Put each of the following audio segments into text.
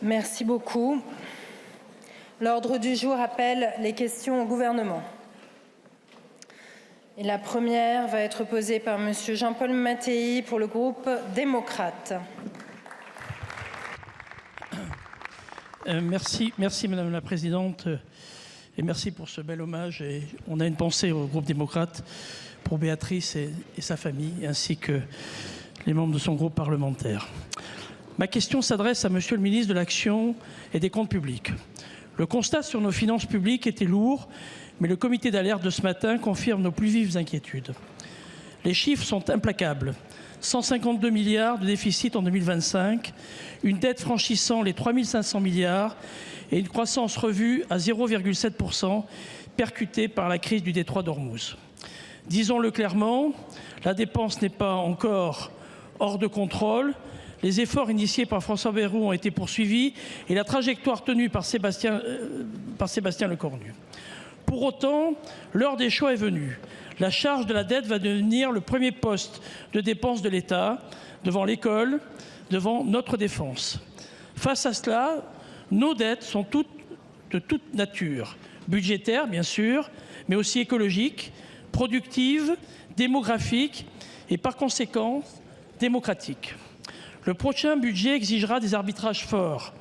Merci beaucoup. L'ordre du jour appelle les questions au gouvernement. Et la première va être posée par Monsieur Jean-Paul Mattei pour le groupe démocrate. Merci Madame la Présidente et merci pour ce bel hommage. Et on a une pensée au groupe démocrate pour Béatrice et sa famille ainsi que les membres de son groupe parlementaire. Ma question s'adresse à Monsieur le ministre de l'Action et des Comptes publics. Le constat sur nos finances publiques était lourd, mais le comité d'alerte de ce matin confirme nos plus vives inquiétudes. Les chiffres sont implacables. 152 milliards de déficit en 2025, une dette franchissant les 3 500 milliards et une croissance revue à 0,7%, percutée par la crise du détroit d'Ormuz. Disons-le clairement, la dépense n'est pas encore hors de contrôle. Les efforts initiés par François Bayrou ont été poursuivis et la trajectoire tenue par Sébastien Lecornu. Pour autant, l'heure des choix est venue. La charge de la dette va devenir le premier poste de dépense de l'État, devant l'école, devant notre défense. Face à cela, nos dettes sont toutes de toute nature, budgétaires bien sûr, mais aussi écologiques, productives, démographiques et par conséquent démocratiques. Le prochain budget exigera des arbitrages forts.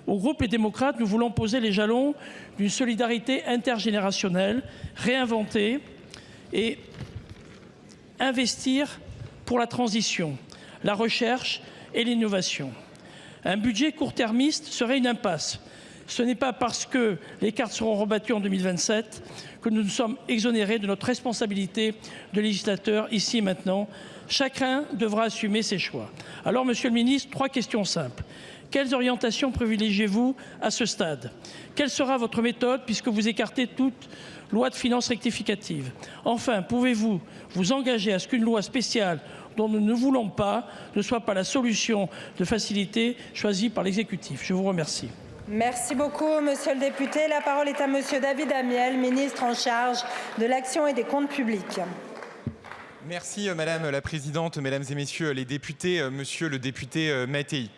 Au groupe Les Démocrates, nous voulons poser les jalons d'une solidarité intergénérationnelle, réinventée et investir pour la transition, la recherche et l'innovation. Un budget court-termiste serait une impasse. Ce n'est pas parce que les cartes seront rebattues en 2027 que nous nous sommes exonérés de notre responsabilité de législateur ici et maintenant. Chacun devra assumer ses choix. Alors, Monsieur le Ministre, 3 questions simples. Quelles orientations privilégiez-vous à ce stade? Quelle sera votre méthode puisque vous écartez toute loi de finances rectificative? Enfin, pouvez-vous vous engager à ce qu'une loi spéciale dont nous ne voulons pas ne soit pas la solution de facilité choisie par l'exécutif? Je vous remercie. Merci beaucoup, Monsieur le député. La parole est à Monsieur David Amiel, ministre en charge de l'Action et des Comptes publics. Merci Madame la Présidente, Mesdames et Messieurs les députés, Monsieur le député Mattei.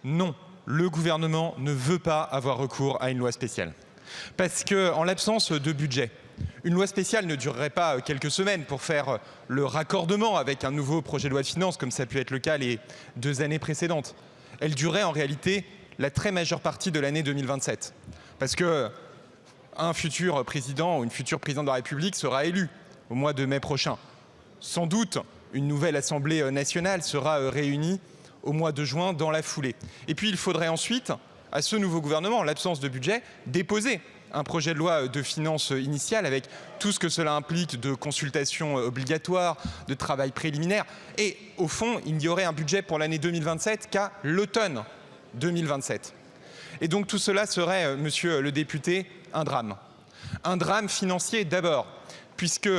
Non, le gouvernement ne veut pas avoir recours à une loi spéciale. Parce qu'en l'absence de budget, une loi spéciale ne durerait pas quelques semaines pour faire le raccordement avec un nouveau projet de loi de finances, comme ça a pu être le cas les 2 années précédentes. Elle durerait en réalité la très majeure partie de l'année 2027. Parce qu'un futur président ou une future présidente de la République sera élu au mois de mai prochain. Sans doute, une nouvelle Assemblée nationale sera réunie au mois de juin dans la foulée. Et puis il faudrait ensuite, à ce nouveau gouvernement, en l'absence de budget, déposer un projet de loi de finances initiale avec tout ce que cela implique de consultations obligatoires, de travail préliminaire. Et au fond, il n'y aurait un budget pour l'année 2027 qu'à l'automne 2027. Et donc tout cela serait, Monsieur le député, un drame. Un drame financier d'abord, puisque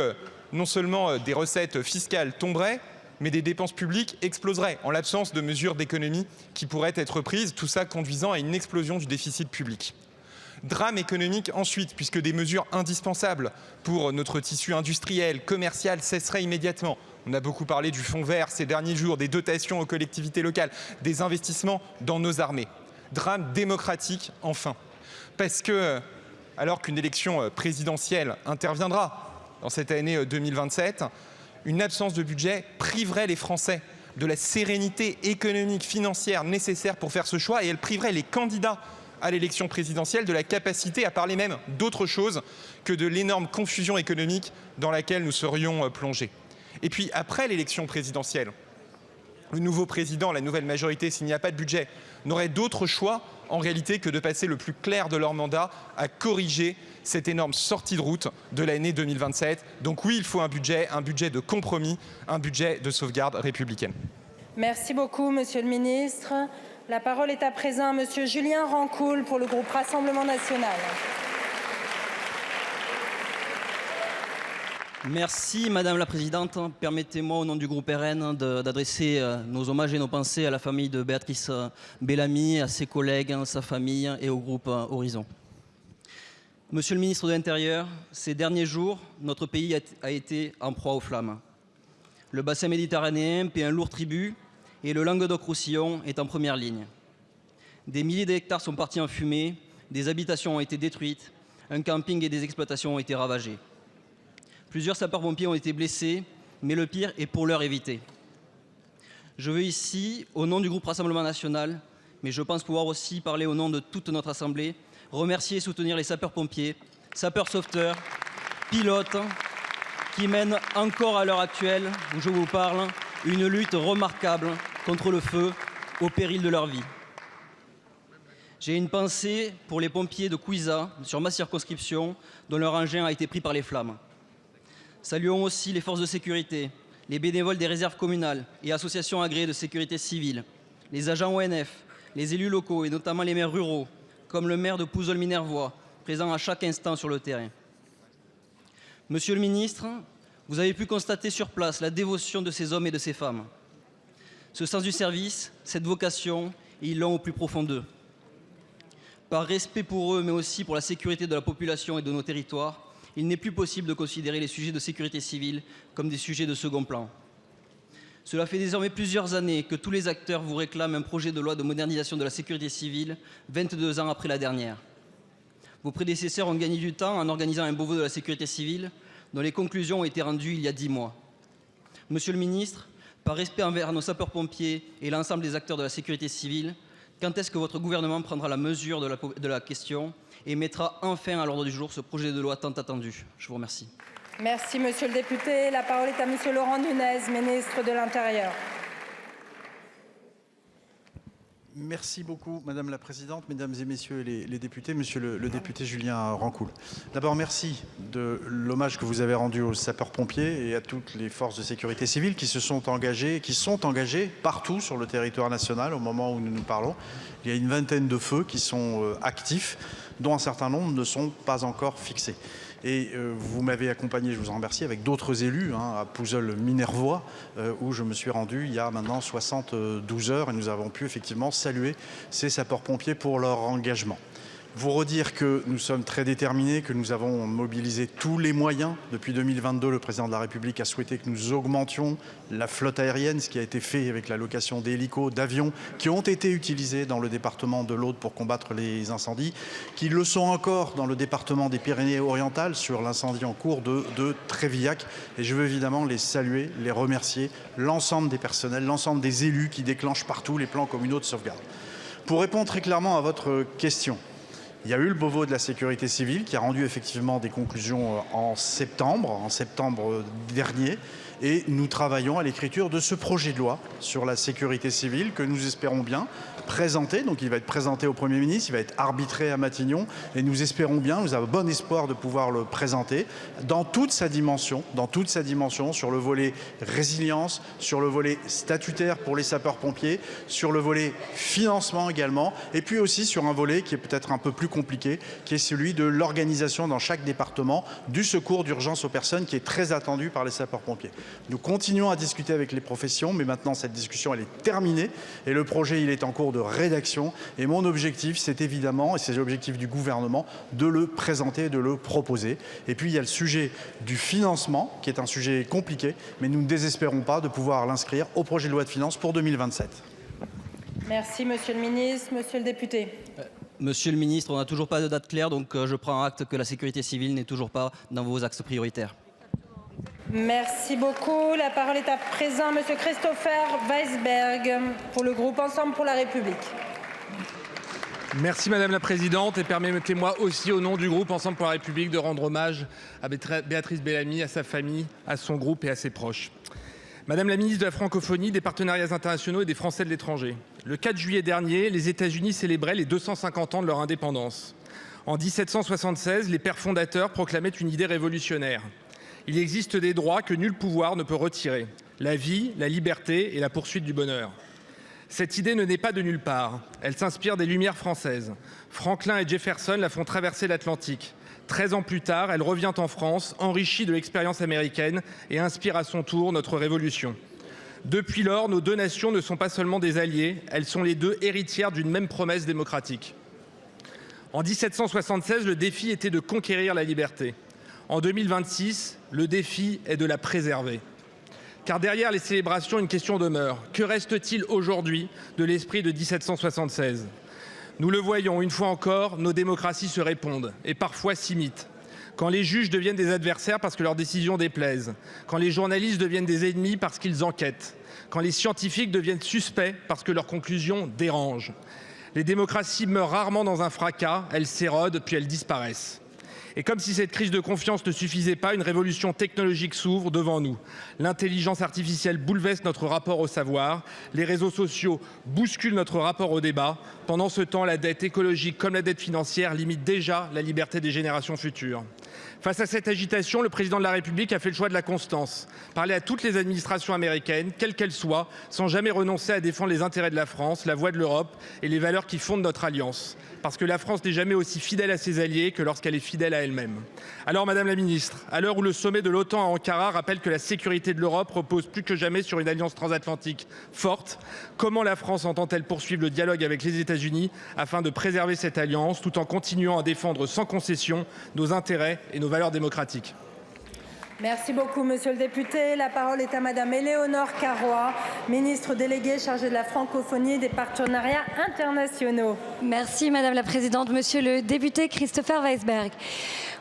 non seulement des recettes fiscales tomberaient, mais des dépenses publiques exploseraient en l'absence de mesures d'économie qui pourraient être prises, tout ça conduisant à une explosion du déficit public. Drame économique ensuite, puisque des mesures indispensables pour notre tissu industriel, commercial cesseraient immédiatement. On a beaucoup parlé du fonds vert ces derniers jours, des dotations aux collectivités locales, des investissements dans nos armées. Drame démocratique enfin, parce que alors qu'une élection présidentielle interviendra dans cette année 2027, une absence de budget priverait les Français de la sérénité économique, financière nécessaire pour faire ce choix et elle priverait les candidats à l'élection présidentielle de la capacité à parler même d'autre chose que de l'énorme confusion économique dans laquelle nous serions plongés. Et puis après l'élection présidentielle, le nouveau président, la nouvelle majorité, s'il n'y a pas de budget, n'aurait d'autre choix en réalité que de passer le plus clair de leur mandat à corriger cette énorme sortie de route de l'année 2027. Donc oui, il faut un budget de compromis, un budget de sauvegarde républicaine. Merci beaucoup, Monsieur le ministre. La parole est à présent à Monsieur Julien Rancoul pour le groupe Rassemblement national. Merci Madame la Présidente. Permettez-moi au nom du groupe RN d'adresser nos hommages et nos pensées à la famille de Béatrice Bellamy, à ses collègues, à sa famille et au groupe Horizon. Monsieur le ministre de l'Intérieur, ces derniers jours, notre pays a été en proie aux flammes. Le bassin méditerranéen paie un lourd tribut et le Languedoc-Roussillon est en première ligne. Des milliers d'hectares sont partis en fumée, des habitations ont été détruites, un camping et des exploitations ont été ravagés. Plusieurs sapeurs-pompiers ont été blessés, mais le pire est pour l'heure évité. Je veux ici, au nom du groupe Rassemblement National, mais je pense pouvoir aussi parler au nom de toute notre Assemblée, remercier et soutenir les sapeurs-pompiers, sapeurs-sauveteurs, pilotes, qui mènent encore à l'heure actuelle, où je vous parle, une lutte remarquable contre le feu au péril de leur vie. J'ai une pensée pour les pompiers de Couiza, sur ma circonscription, dont leur engin a été pris par les flammes. Saluons aussi les forces de sécurité, les bénévoles des réserves communales et associations agréées de sécurité civile, les agents ONF, les élus locaux et notamment les maires ruraux, comme le maire de Pouzols-Minervois, présent à chaque instant sur le terrain. Monsieur le ministre, vous avez pu constater sur place la dévotion de ces hommes et de ces femmes. Ce sens du service, cette vocation, ils l'ont au plus profond d'eux. Par respect pour eux, mais aussi pour la sécurité de la population et de nos territoires, il n'est plus possible de considérer les sujets de sécurité civile comme des sujets de second plan. Cela fait désormais plusieurs années que tous les acteurs vous réclament un projet de loi de modernisation de la sécurité civile, 22 ans après la dernière. Vos prédécesseurs ont gagné du temps en organisant un Beauvau de la sécurité civile, dont les conclusions ont été rendues il y a 10 mois. Monsieur le ministre, par respect envers nos sapeurs-pompiers et l'ensemble des acteurs de la sécurité civile, quand est-ce que votre gouvernement prendra la mesure de la question et mettra enfin à l'ordre du jour ce projet de loi tant attendu? Je vous remercie. Merci, monsieur le député. La parole est à monsieur Laurent Nunez, ministre de l'Intérieur. Merci beaucoup, Madame la Présidente, Mesdames et Messieurs les députés, Monsieur le député Julien Rancoul. D'abord, merci de l'hommage que vous avez rendu aux sapeurs-pompiers et à toutes les forces de sécurité civile qui se sont engagées, qui sont engagées partout sur le territoire national au moment où nous nous parlons. Il y a une vingtaine de feux qui sont actifs, dont un certain nombre ne sont pas encore fixés. Et vous m'avez accompagné, je vous en remercie, avec d'autres élus à Pouzols-Minervois, où je me suis rendu il y a maintenant 72 heures et nous avons pu effectivement saluer ces sapeurs-pompiers pour leur engagement. Vous redire que nous sommes très déterminés, que nous avons mobilisé tous les moyens. Depuis 2022, le président de la République a souhaité que nous augmentions la flotte aérienne, ce qui a été fait avec la location d'hélicos, d'avions, qui ont été utilisés dans le département de l'Aude pour combattre les incendies, qui le sont encore dans le département des Pyrénées-Orientales sur l'incendie en cours de Trévillac. Et je veux évidemment les saluer, les remercier, l'ensemble des personnels, l'ensemble des élus qui déclenchent partout les plans communaux de sauvegarde. Pour répondre très clairement à votre question, il y a eu le Beauvau de la sécurité civile qui a rendu effectivement des conclusions en septembre dernier. Et nous travaillons à l'écriture de ce projet de loi sur la sécurité civile que nous espérons bien présenter. Donc il va être présenté au Premier ministre, il va être arbitré à Matignon et nous espérons bien, nous avons bon espoir de pouvoir le présenter dans toute sa dimension sur le volet résilience, sur le volet statutaire pour les sapeurs-pompiers, sur le volet financement également et puis aussi sur un volet qui est peut-être un peu plus compliqué, qui est celui de l'organisation dans chaque département du secours d'urgence aux personnes qui est très attendu par les sapeurs-pompiers. Nous continuons à discuter avec les professions, mais maintenant cette discussion elle est terminée et le projet il est en cours de rédaction. Et mon objectif c'est évidemment, et c'est l'objectif du gouvernement, de le présenter, de le proposer. Et puis il y a le sujet du financement qui est un sujet compliqué, mais nous ne désespérons pas de pouvoir l'inscrire au projet de loi de finances pour 2027. Merci monsieur le ministre. Monsieur le député. Monsieur le ministre, on n'a toujours pas de date claire, donc je prends acte que la sécurité civile n'est toujours pas dans vos axes prioritaires. Merci beaucoup. La parole est à présent monsieur Christopher Weisberg pour le groupe Ensemble pour la République. Merci Madame la Présidente et permettez-moi aussi au nom du groupe Ensemble pour la République de rendre hommage à Béatrice Bellamy, à sa famille, à son groupe et à ses proches. Madame la ministre de la Francophonie, des partenariats internationaux et des Français de l'étranger. Le 4 juillet dernier, les États-Unis célébraient les 250 ans de leur indépendance. En 1776, les pères fondateurs proclamaient une idée révolutionnaire. Il existe des droits que nul pouvoir ne peut retirer. La vie, la liberté et la poursuite du bonheur. Cette idée ne naît pas de nulle part. Elle s'inspire des Lumières françaises. Franklin et Jefferson la font traverser l'Atlantique. 13 ans plus tard, elle revient en France, enrichie de l'expérience américaine et inspire à son tour notre révolution. Depuis lors, nos deux nations ne sont pas seulement des alliés, elles sont les deux héritières d'une même promesse démocratique. En 1776, le défi était de conquérir la liberté. En 2026, le défi est de la préserver. Car derrière les célébrations, une question demeure. Que reste-t-il aujourd'hui de l'esprit de 1776 ? Nous le voyons, une fois encore, nos démocraties se répondent et parfois s'imitent. Quand les juges deviennent des adversaires parce que leurs décisions déplaisent, quand les journalistes deviennent des ennemis parce qu'ils enquêtent, quand les scientifiques deviennent suspects parce que leurs conclusions dérangent. Les démocraties meurent rarement dans un fracas, elles s'érodent puis elles disparaissent. Et comme si cette crise de confiance ne suffisait pas, une révolution technologique s'ouvre devant nous. L'intelligence artificielle bouleverse notre rapport au savoir, les réseaux sociaux bousculent notre rapport au débat. Pendant ce temps, la dette écologique comme la dette financière limite déjà la liberté des générations futures. Face à cette agitation, le président de la République a fait le choix de la constance. Parler à toutes les administrations américaines, quelles qu'elles soient, sans jamais renoncer à défendre les intérêts de la France, la voix de l'Europe et les valeurs qui fondent notre alliance. Parce que la France n'est jamais aussi fidèle à ses alliés que lorsqu'elle est fidèle à elle-même. Alors, Madame la Ministre, à l'heure où le sommet de l'OTAN à Ankara rappelle que la sécurité de l'Europe repose plus que jamais sur une alliance transatlantique forte, comment la France entend-elle poursuivre le dialogue avec les États-Unis afin de préserver cette alliance tout en continuant à défendre sans concession nos intérêts et nos valeurs démocratiques? Merci beaucoup, monsieur le député. La parole est à madame Éléonore Carrois, ministre déléguée chargée de la francophonie et des partenariats internationaux. Merci madame la présidente. Monsieur le député Christopher Weisberg,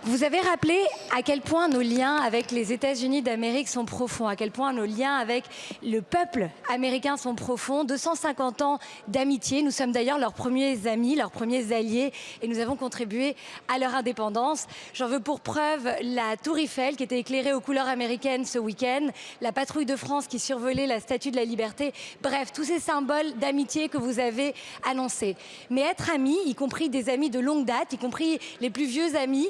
vous avez rappelé à quel point nos liens avec les États-Unis d'Amérique sont profonds, à quel point nos liens avec le peuple américain sont profonds. 250 ans d'amitié, nous sommes d'ailleurs leurs premiers amis, leurs premiers alliés et nous avons contribué à leur indépendance. J'en veux pour preuve la tour Eiffel qui était éclairée aux couleurs américaines ce week-end, la patrouille de France qui survolait la Statue de la Liberté, bref, tous ces symboles d'amitié que vous avez annoncés. Mais être amis, y compris des amis de longue date, y compris les plus vieux amis,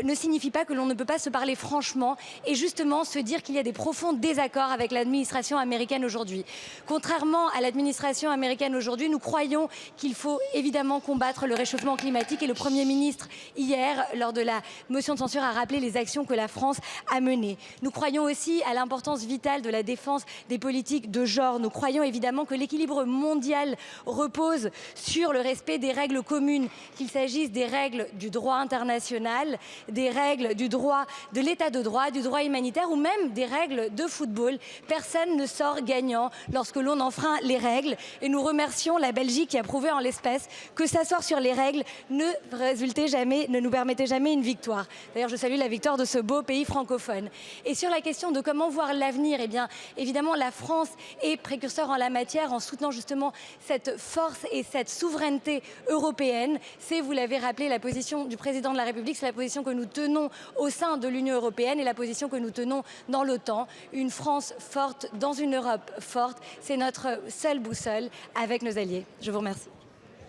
ne signifie pas que l'on ne peut pas se parler franchement et justement se dire qu'il y a des profonds désaccords avec l'administration américaine aujourd'hui. Contrairement à l'administration américaine aujourd'hui, nous croyons qu'il faut évidemment combattre le réchauffement climatique et le Premier ministre, hier, lors de la motion de censure, a rappelé les actions que la France a menées. Nous croyons aussi à l'importance vitale de la défense des politiques de genre. Nous croyons évidemment que l'équilibre mondial repose sur le respect des règles communes, qu'il s'agisse des règles du droit international, des règles du droit de l'état de droit, du droit humanitaire ou même des règles de football. Personne ne sort gagnant lorsque l'on enfreint les règles et nous remercions la Belgique qui a prouvé en l'espèce que s'asseoir sur les règles ne nous permettait jamais une victoire. D'ailleurs, je salue la victoire de ce beau pays francophone. Et sur la question de comment voir l'avenir, eh bien, évidemment, la France est précurseur en la matière en soutenant justement cette force et cette souveraineté européenne. C'est, vous l'avez rappelé, la position du président de la République, c'est la position que nous tenons au sein de l'Union européenne et la position que nous tenons dans l'OTAN. Une France forte dans une Europe forte, c'est notre seule boussole avec nos alliés. Je vous remercie.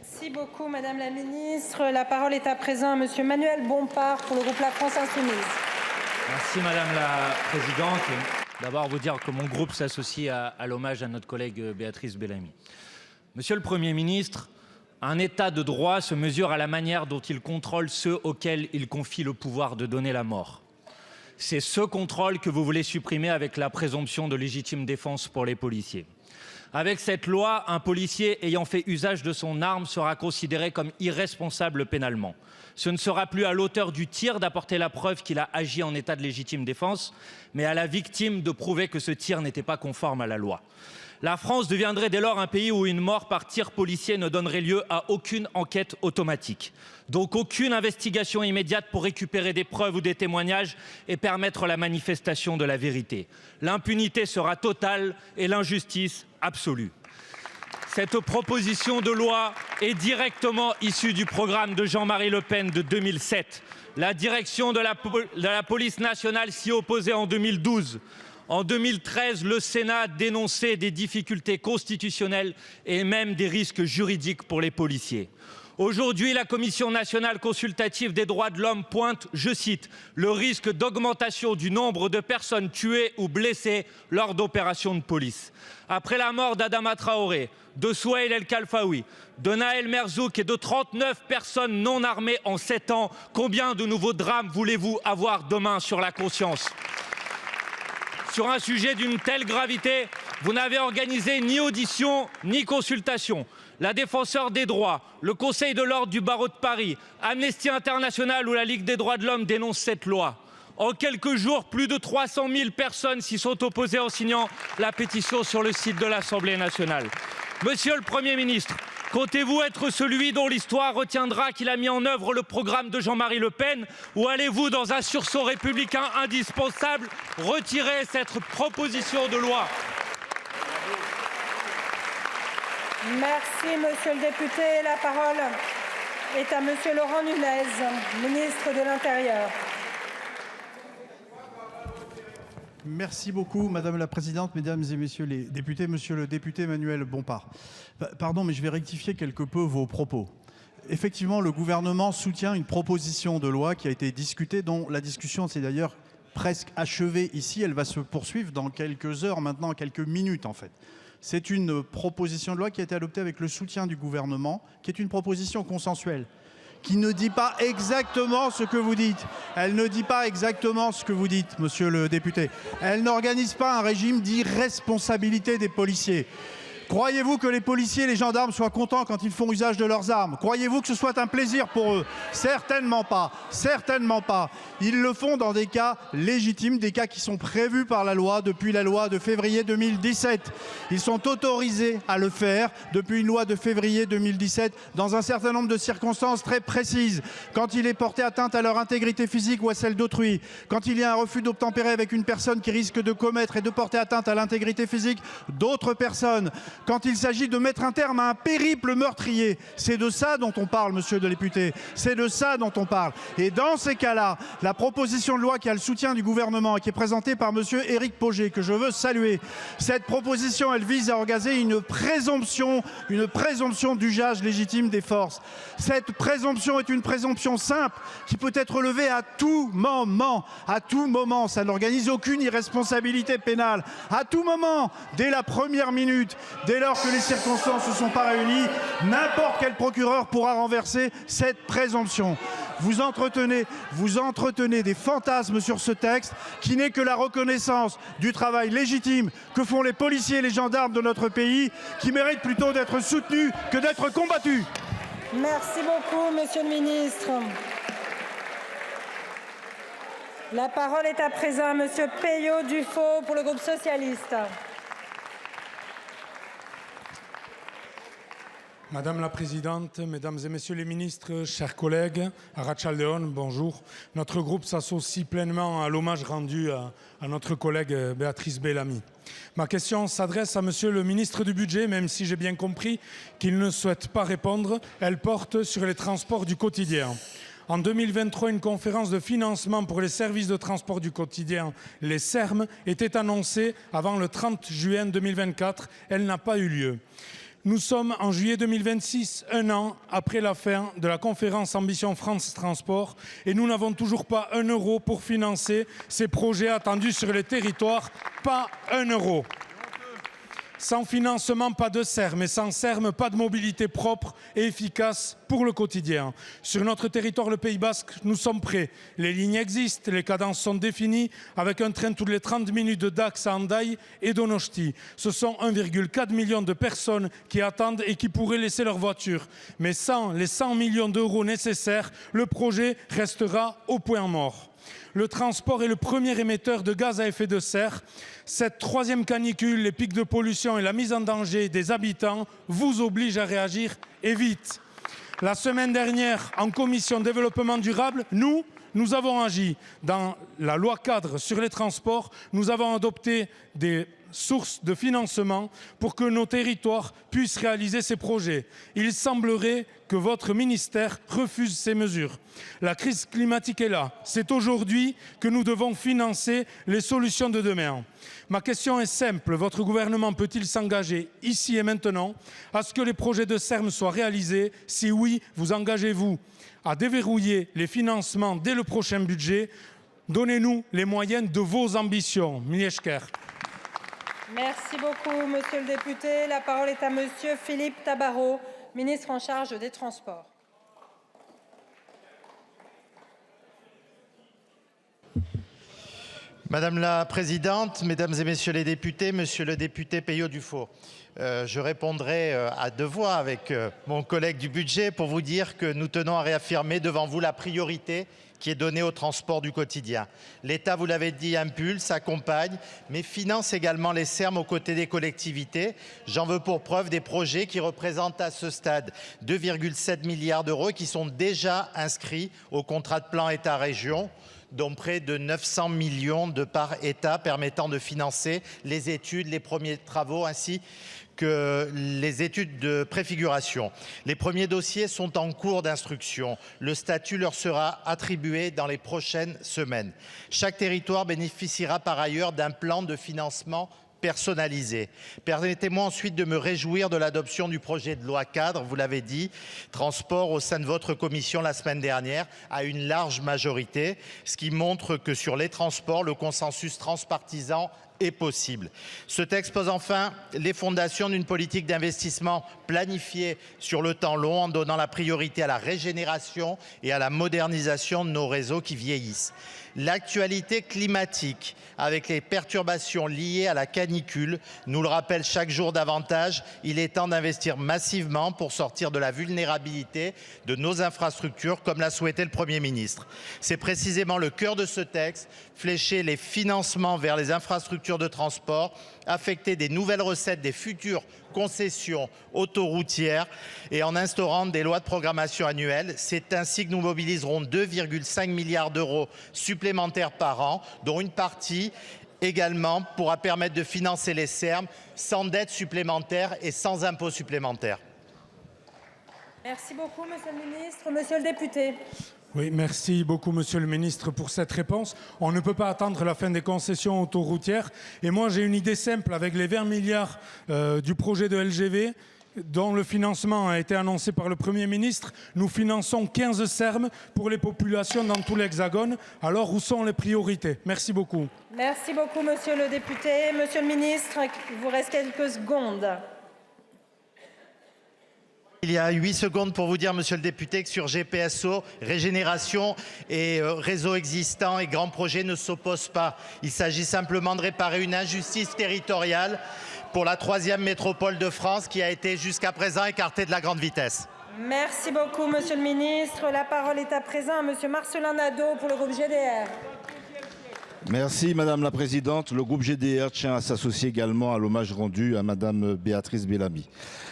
Merci beaucoup, madame la ministre. La parole est à présent à monsieur Manuel Bompard pour le groupe La France Insoumise. Merci madame la présidente. D'abord vous dire que mon groupe s'associe à l'hommage à notre collègue Béatrice Bellamy. Monsieur le Premier ministre, un État de droit se mesure à la manière dont il contrôle ceux auxquels il confie le pouvoir de donner la mort. C'est ce contrôle que vous voulez supprimer avec la présomption de légitime défense pour les policiers. Avec cette loi, un policier ayant fait usage de son arme sera considéré comme irresponsable pénalement. Ce ne sera plus à l'auteur du tir d'apporter la preuve qu'il a agi en état de légitime défense, mais à la victime de prouver que ce tir n'était pas conforme à la loi. La France deviendrait dès lors un pays où une mort par tir policier ne donnerait lieu à aucune enquête automatique. Donc aucune investigation immédiate pour récupérer des preuves ou des témoignages et permettre la manifestation de la vérité. L'impunité sera totale et l'injustice absolue. Cette proposition de loi est directement issue du programme de Jean-Marie Le Pen de 2007. La direction de la police nationale s'y opposait en 2012. En 2013, le Sénat dénonçait des difficultés constitutionnelles et même des risques juridiques pour les policiers. Aujourd'hui, la Commission nationale consultative des droits de l'homme pointe, je cite, le risque d'augmentation du nombre de personnes tuées ou blessées lors d'opérations de police. Après la mort d'Adama Traoré, de Souheil El Khalfaoui, de Naël Merzouk et de 39 personnes non armées en 7 ans, combien de nouveaux drames voulez-vous avoir demain sur la conscience ? Sur un sujet d'une telle gravité, vous n'avez organisé ni audition ni consultation. La Défenseure des droits, le Conseil de l'ordre du barreau de Paris, Amnesty International ou la Ligue des droits de l'homme dénoncent cette loi. En quelques jours, plus de 300 000 personnes s'y sont opposées en signant la pétition sur le site de l'Assemblée nationale. Monsieur le Premier ministre, Comptez-vous être celui dont l'histoire retiendra qu'il a mis en œuvre le programme de Jean-Marie Le Pen, ou allez-vous, dans un sursaut républicain indispensable, retirer cette proposition de loi? Merci, monsieur le député. La parole est à monsieur Laurent Nunez, ministre de l'Intérieur. Merci beaucoup, Madame la Présidente, Mesdames et Messieurs les députés, Monsieur le député Emmanuel Bompard. Pardon, mais je vais rectifier quelque peu vos propos. Effectivement, le gouvernement soutient une proposition de loi qui a été discutée, dont la discussion s'est d'ailleurs presque achevée ici. Elle va se poursuivre dans quelques heures, maintenant quelques minutes en fait. C'est une proposition de loi qui a été adoptée avec le soutien du gouvernement, qui est une proposition consensuelle, qui ne dit pas exactement ce que vous dites. Elle ne dit pas exactement ce que vous dites, monsieur le député. Elle n'organise pas un régime d'irresponsabilité des policiers. Croyez-vous que les policiers et les gendarmes soient contents quand ils font usage de leurs armes? Croyez-vous que ce soit un plaisir pour eux? Certainement pas. Certainement pas. Ils le font dans des cas légitimes, des cas qui sont prévus par la loi depuis la loi de février 2017. Ils sont autorisés à le faire depuis une loi de février 2017 dans un certain nombre de circonstances très précises. Quand il est porté atteinte à leur intégrité physique ou à celle d'autrui, quand il y a un refus d'obtempérer avec une personne qui risque de commettre et de porter atteinte à l'intégrité physique d'autres personnes, quand il s'agit de mettre un terme à un périple meurtrier. C'est de ça dont on parle, monsieur le député. C'est de ça dont on parle. Et dans ces cas-là, la proposition de loi qui a le soutien du gouvernement et qui est présentée par monsieur Éric Pauget, que je veux saluer, cette proposition, elle vise à organiser une présomption d'usage légitime des forces. Cette présomption est une présomption simple qui peut être levée à tout moment. À tout moment. Ça n'organise aucune irresponsabilité pénale. À tout moment, dès la première minute, dès lors que les circonstances ne sont pas réunies, n'importe quel procureur pourra renverser cette présomption. Vous entretenez des fantasmes sur ce texte qui n'est que la reconnaissance du travail légitime que font les policiers et les gendarmes de notre pays, qui méritent plutôt d'être soutenus que d'être combattus. Merci beaucoup, monsieur le ministre. La parole est à présent à monsieur Peyo-Dufaux pour le groupe socialiste. Madame la Présidente, Mesdames et Messieurs les ministres, chers collègues, Arrachaldeon, bonjour. Notre groupe s'associe pleinement à l'hommage rendu à notre collègue Béatrice Bellamy. Ma question s'adresse à Monsieur le ministre du Budget, même si j'ai bien compris qu'il ne souhaite pas répondre. Elle porte sur les transports du quotidien. En 2023, une conférence de financement pour les services de transport du quotidien, les SERM, était annoncée avant le 30 juin 2024. Elle n'a pas eu lieu. Nous sommes en juillet 2026, un an après la fin de la conférence Ambition France Transport, et nous n'avons toujours pas un euro pour financer ces projets attendus sur les territoires. Pas un euro. Sans financement, pas de SERM, et sans SERM, pas de mobilité propre et efficace pour le quotidien. Sur notre territoire, le Pays Basque, nous sommes prêts. Les lignes existent, les cadences sont définies, avec un train toutes les 30 minutes de Dax à Hendaye et Donosti. Ce sont 1,4 million de personnes qui attendent et qui pourraient laisser leur voiture. Mais sans les 100 millions d'euros nécessaires, le projet restera au point mort. Le transport est le premier émetteur de gaz à effet de serre. Cette troisième canicule, les pics de pollution et la mise en danger des habitants vous obligent à réagir et vite. La semaine dernière, en commission développement durable, nous avons agi. Dans la loi cadre sur les transports, nous avons adopté des sources de financement pour que nos territoires puissent réaliser ces projets. Il semblerait que votre ministère refuse ces mesures. La crise climatique est là. C'est aujourd'hui que nous devons financer les solutions de demain. Ma question est simple. Votre gouvernement peut-il s'engager ici et maintenant à ce que les projets de SERM soient réalisés? Si oui, vous engagez-vous à déverrouiller les financements dès le prochain budget? Donnez-nous les moyens de vos ambitions. Mieszker. Merci beaucoup, monsieur le député. La parole est à monsieur Philippe Tabarot, ministre en charge des Transports. Madame la Présidente, Mesdames et Messieurs les députés, Monsieur le député Peyo-Dufaux, je répondrai à deux voix avec mon collègue du budget pour vous dire que nous tenons à réaffirmer devant vous la priorité qui est donné au transport du quotidien. L'État, vous l'avez dit, impulse, accompagne, mais finance également les SERM aux côtés des collectivités. J'en veux pour preuve des projets qui représentent à ce stade 2,7 milliards d'euros qui sont déjà inscrits au contrat de plan État-région, dont près de 900 millions de par État permettant de financer les études, les premiers travaux ainsi que les études de préfiguration. Les premiers dossiers sont en cours d'instruction. Le statut leur sera attribué dans les prochaines semaines. Chaque territoire bénéficiera par ailleurs d'un plan de financement personnalisé. Permettez-moi ensuite de me réjouir de l'adoption du projet de loi cadre, vous l'avez dit, transport au sein de votre commission la semaine dernière à une large majorité, ce qui montre que sur les transports, le consensus transpartisan est possible. Ce texte pose enfin les fondations d'une politique d'investissement planifiée sur le temps long en donnant la priorité à la régénération et à la modernisation de nos réseaux qui vieillissent. L'actualité climatique, avec les perturbations liées à la canicule, nous le rappelle chaque jour davantage. Il est temps d'investir massivement pour sortir de la vulnérabilité de nos infrastructures, comme l'a souhaité le Premier ministre. C'est précisément le cœur de ce texte, flécher les financements vers les infrastructures de transport, affecter des nouvelles recettes des futures concessions autoroutières et en instaurant des lois de programmation annuelles. C'est ainsi que nous mobiliserons 2,5 milliards d'euros supplémentaires par an, dont une partie également pourra permettre de financer les SERM sans dette supplémentaire et sans impôt supplémentaire. Merci beaucoup, Monsieur le Ministre. Monsieur le député. Oui, merci beaucoup, Monsieur le Ministre, pour cette réponse. On ne peut pas attendre la fin des concessions autoroutières. Et moi, j'ai une idée simple. Avec les 20 milliards du projet de LGV, dont le financement a été annoncé par le Premier ministre, nous finançons 15 SERM pour les populations dans tout l'Hexagone. Alors, où sont les priorités? Merci beaucoup. Merci beaucoup, Monsieur le député. Monsieur le Ministre, il vous reste quelques secondes. Il y a 8 secondes pour vous dire, monsieur le député, que sur GPSO, régénération et réseau existant et grands projets ne s'opposent pas. Il s'agit simplement de réparer une injustice territoriale pour la 3e métropole de France qui a été jusqu'à présent écartée de la grande vitesse. Merci beaucoup, Monsieur le Ministre. La parole est à présent à Monsieur Marcelin Nadeau pour le groupe GDR. Merci Madame la Présidente. Le groupe GDR tient à s'associer également à l'hommage rendu à Madame Béatrice Bellamy.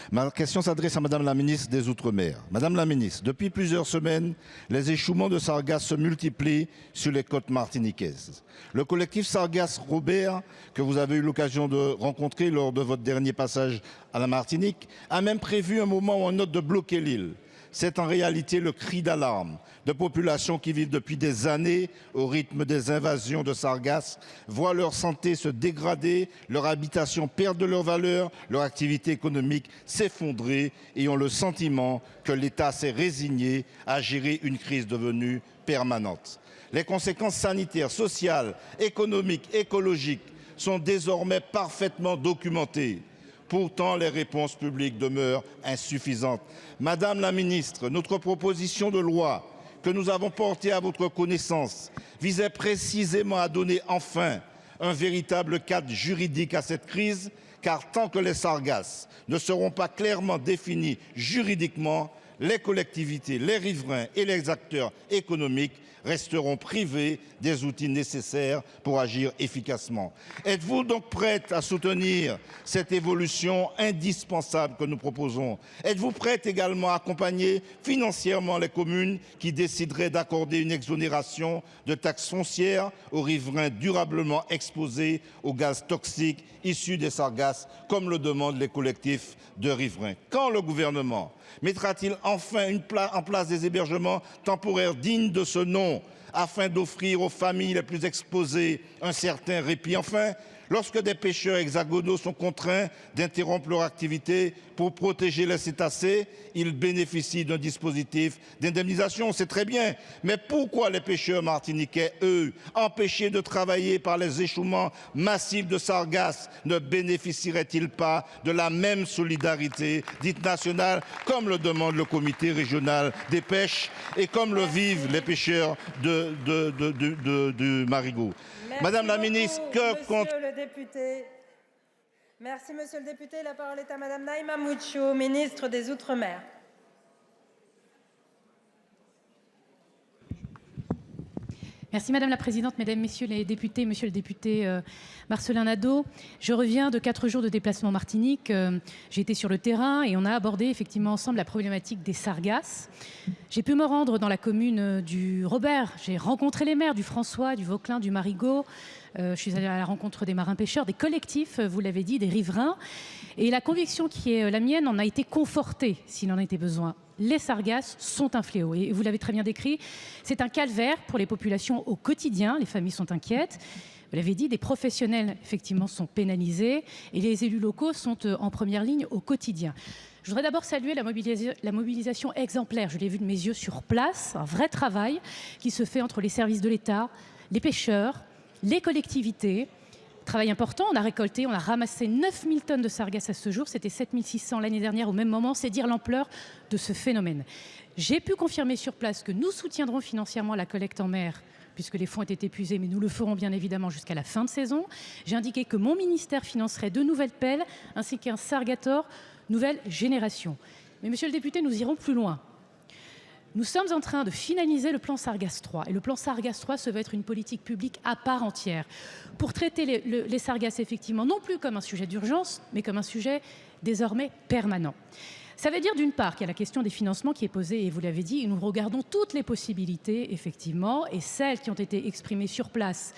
Ma question s'adresse à Madame la Ministre des Outre-mer. Madame la Ministre, depuis plusieurs semaines, les échouements de sargasses se multiplient sur les côtes martiniquaises. Le collectif Sargasses Robert, que vous avez eu l'occasion de rencontrer lors de votre dernier passage à la Martinique, a même prévu un moment ou un autre de bloquer l'île. C'est en réalité le cri d'alarme de populations qui vivent depuis des années au rythme des invasions de sargasses, voient leur santé se dégrader, leur habitation perdre de leur valeur, leur activité économique s'effondrer et ont le sentiment que l'État s'est résigné à gérer une crise devenue permanente. Les conséquences sanitaires, sociales, économiques, écologiques sont désormais parfaitement documentées. Pourtant, les réponses publiques demeurent insuffisantes. Madame la Ministre, notre proposition de loi que nous avons portée à votre connaissance visait précisément à donner enfin un véritable cadre juridique à cette crise, car tant que les sargasses ne seront pas clairement définis juridiquement, les collectivités, les riverains et les acteurs économiques resteront privés des outils nécessaires pour agir efficacement. Êtes-vous donc prête à soutenir cette évolution indispensable que nous proposons? Êtes-vous prête également à accompagner financièrement les communes qui décideraient d'accorder une exonération de taxes foncières aux riverains durablement exposés aux gaz toxiques issus des sargasses, comme le demandent les collectifs de riverains? Quand le gouvernement mettra-t-il enfin en place des hébergements temporaires dignes de ce nom, afin d'offrir aux familles les plus exposées un certain répit? Enfin, lorsque des pêcheurs hexagonaux sont contraints d'interrompre leur activité pour protéger les cétacés, ils bénéficient d'un dispositif d'indemnisation, c'est très bien. Mais pourquoi les pêcheurs martiniquais, eux, empêchés de travailler par les échouements massifs de sargasses, ne bénéficieraient-ils pas de la même solidarité dite nationale, comme le demande le comité régional des pêches et comme le vivent les pêcheurs du Marigot? Madame la Ministre, que compte... Merci, Monsieur le député. La parole est à Madame Naïma Mouchou, ministre des Outre-mer. Merci Madame la Présidente, Mesdames, Messieurs les députés, Monsieur le député Marcellin Nadeau. Je reviens de 4 jours de déplacement en Martinique. J'ai été sur le terrain et on a abordé effectivement ensemble la problématique des sargasses. J'ai pu me rendre dans la commune du Robert. J'ai rencontré les maires du François, du Vauclin, du Marigot. Je suis allée à la rencontre des marins-pêcheurs, des collectifs, vous l'avez dit, des riverains. Et la conviction qui est la mienne en a été confortée s'il en était besoin. Les sargasses sont un fléau et vous l'avez très bien décrit, c'est un calvaire pour les populations au quotidien, les familles sont inquiètes. Vous l'avez dit, des professionnels effectivement sont pénalisés et les élus locaux sont en première ligne au quotidien. Je voudrais d'abord saluer la mobilisation exemplaire, je l'ai vu de mes yeux sur place, un vrai travail qui se fait entre les services de l'État, les pêcheurs, les collectivités. Travail important, on a ramassé 9000 tonnes de sargasses à ce jour, c'était 7600 l'année dernière au même moment, c'est dire l'ampleur de ce phénomène. J'ai pu confirmer sur place que nous soutiendrons financièrement la collecte en mer, puisque les fonds étaient épuisés, mais nous le ferons bien évidemment jusqu'à la fin de saison. J'ai indiqué que mon ministère financerait de nouvelles pelles, ainsi qu'un Sargator nouvelle génération. Mais monsieur le député, nous irons plus loin. Nous sommes en train de finaliser le plan Sargasses 3. Et le plan Sargasses 3, ça va être une politique publique à part entière pour traiter les sargasses, effectivement, non plus comme un sujet d'urgence, mais comme un sujet désormais permanent. Ça veut dire, d'une part, qu'il y a la question des financements qui est posée, et vous l'avez dit, et nous regardons toutes les possibilités, effectivement, et celles qui ont été exprimées sur place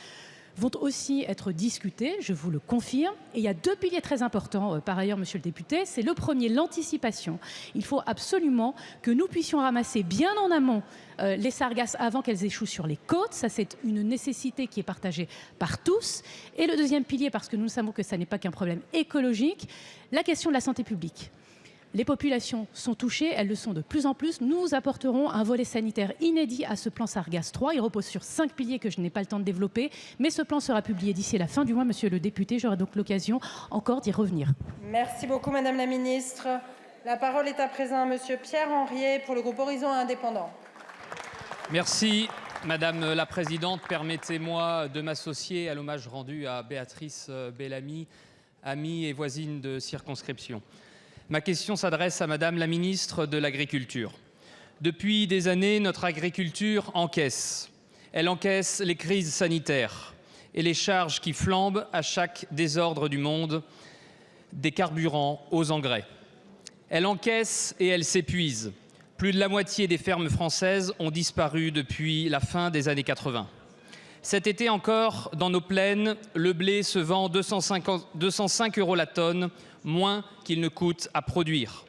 vont aussi être discutées, je vous le confirme. Et il y a 2 piliers très importants, par ailleurs, monsieur le député. C'est le premier, l'anticipation. Il faut absolument que nous puissions ramasser bien en amont les sargasses avant qu'elles échouent sur les côtes. Ça, c'est une nécessité qui est partagée par tous. Et le deuxième pilier, parce que nous savons que ça n'est pas qu'un problème écologique, la question de la santé publique. Les populations sont touchées, elles le sont de plus en plus. Nous apporterons un volet sanitaire inédit à ce plan Sargasses 3. Il repose sur 5 piliers que je n'ai pas le temps de développer, mais ce plan sera publié d'ici la fin du mois, monsieur le député. J'aurai donc l'occasion encore d'y revenir. Merci beaucoup, Madame la Ministre. La parole est à présent à monsieur Pierre Henriet pour le groupe Horizon Indépendant. Merci, Madame la Présidente. Permettez-moi de m'associer à l'hommage rendu à Béatrice Bellamy, amie et voisine de circonscription. Ma question s'adresse à Madame la Ministre de l'Agriculture. Depuis des années, notre agriculture encaisse. Elle encaisse les crises sanitaires et les charges qui flambent à chaque désordre du monde, des carburants aux engrais. Elle encaisse et elle s'épuise. Plus de la moitié des fermes françaises ont disparu depuis la fin des années 80. Cet été encore, dans nos plaines, le blé se vend 205 € la tonne, moins qu'il ne coûte à produire.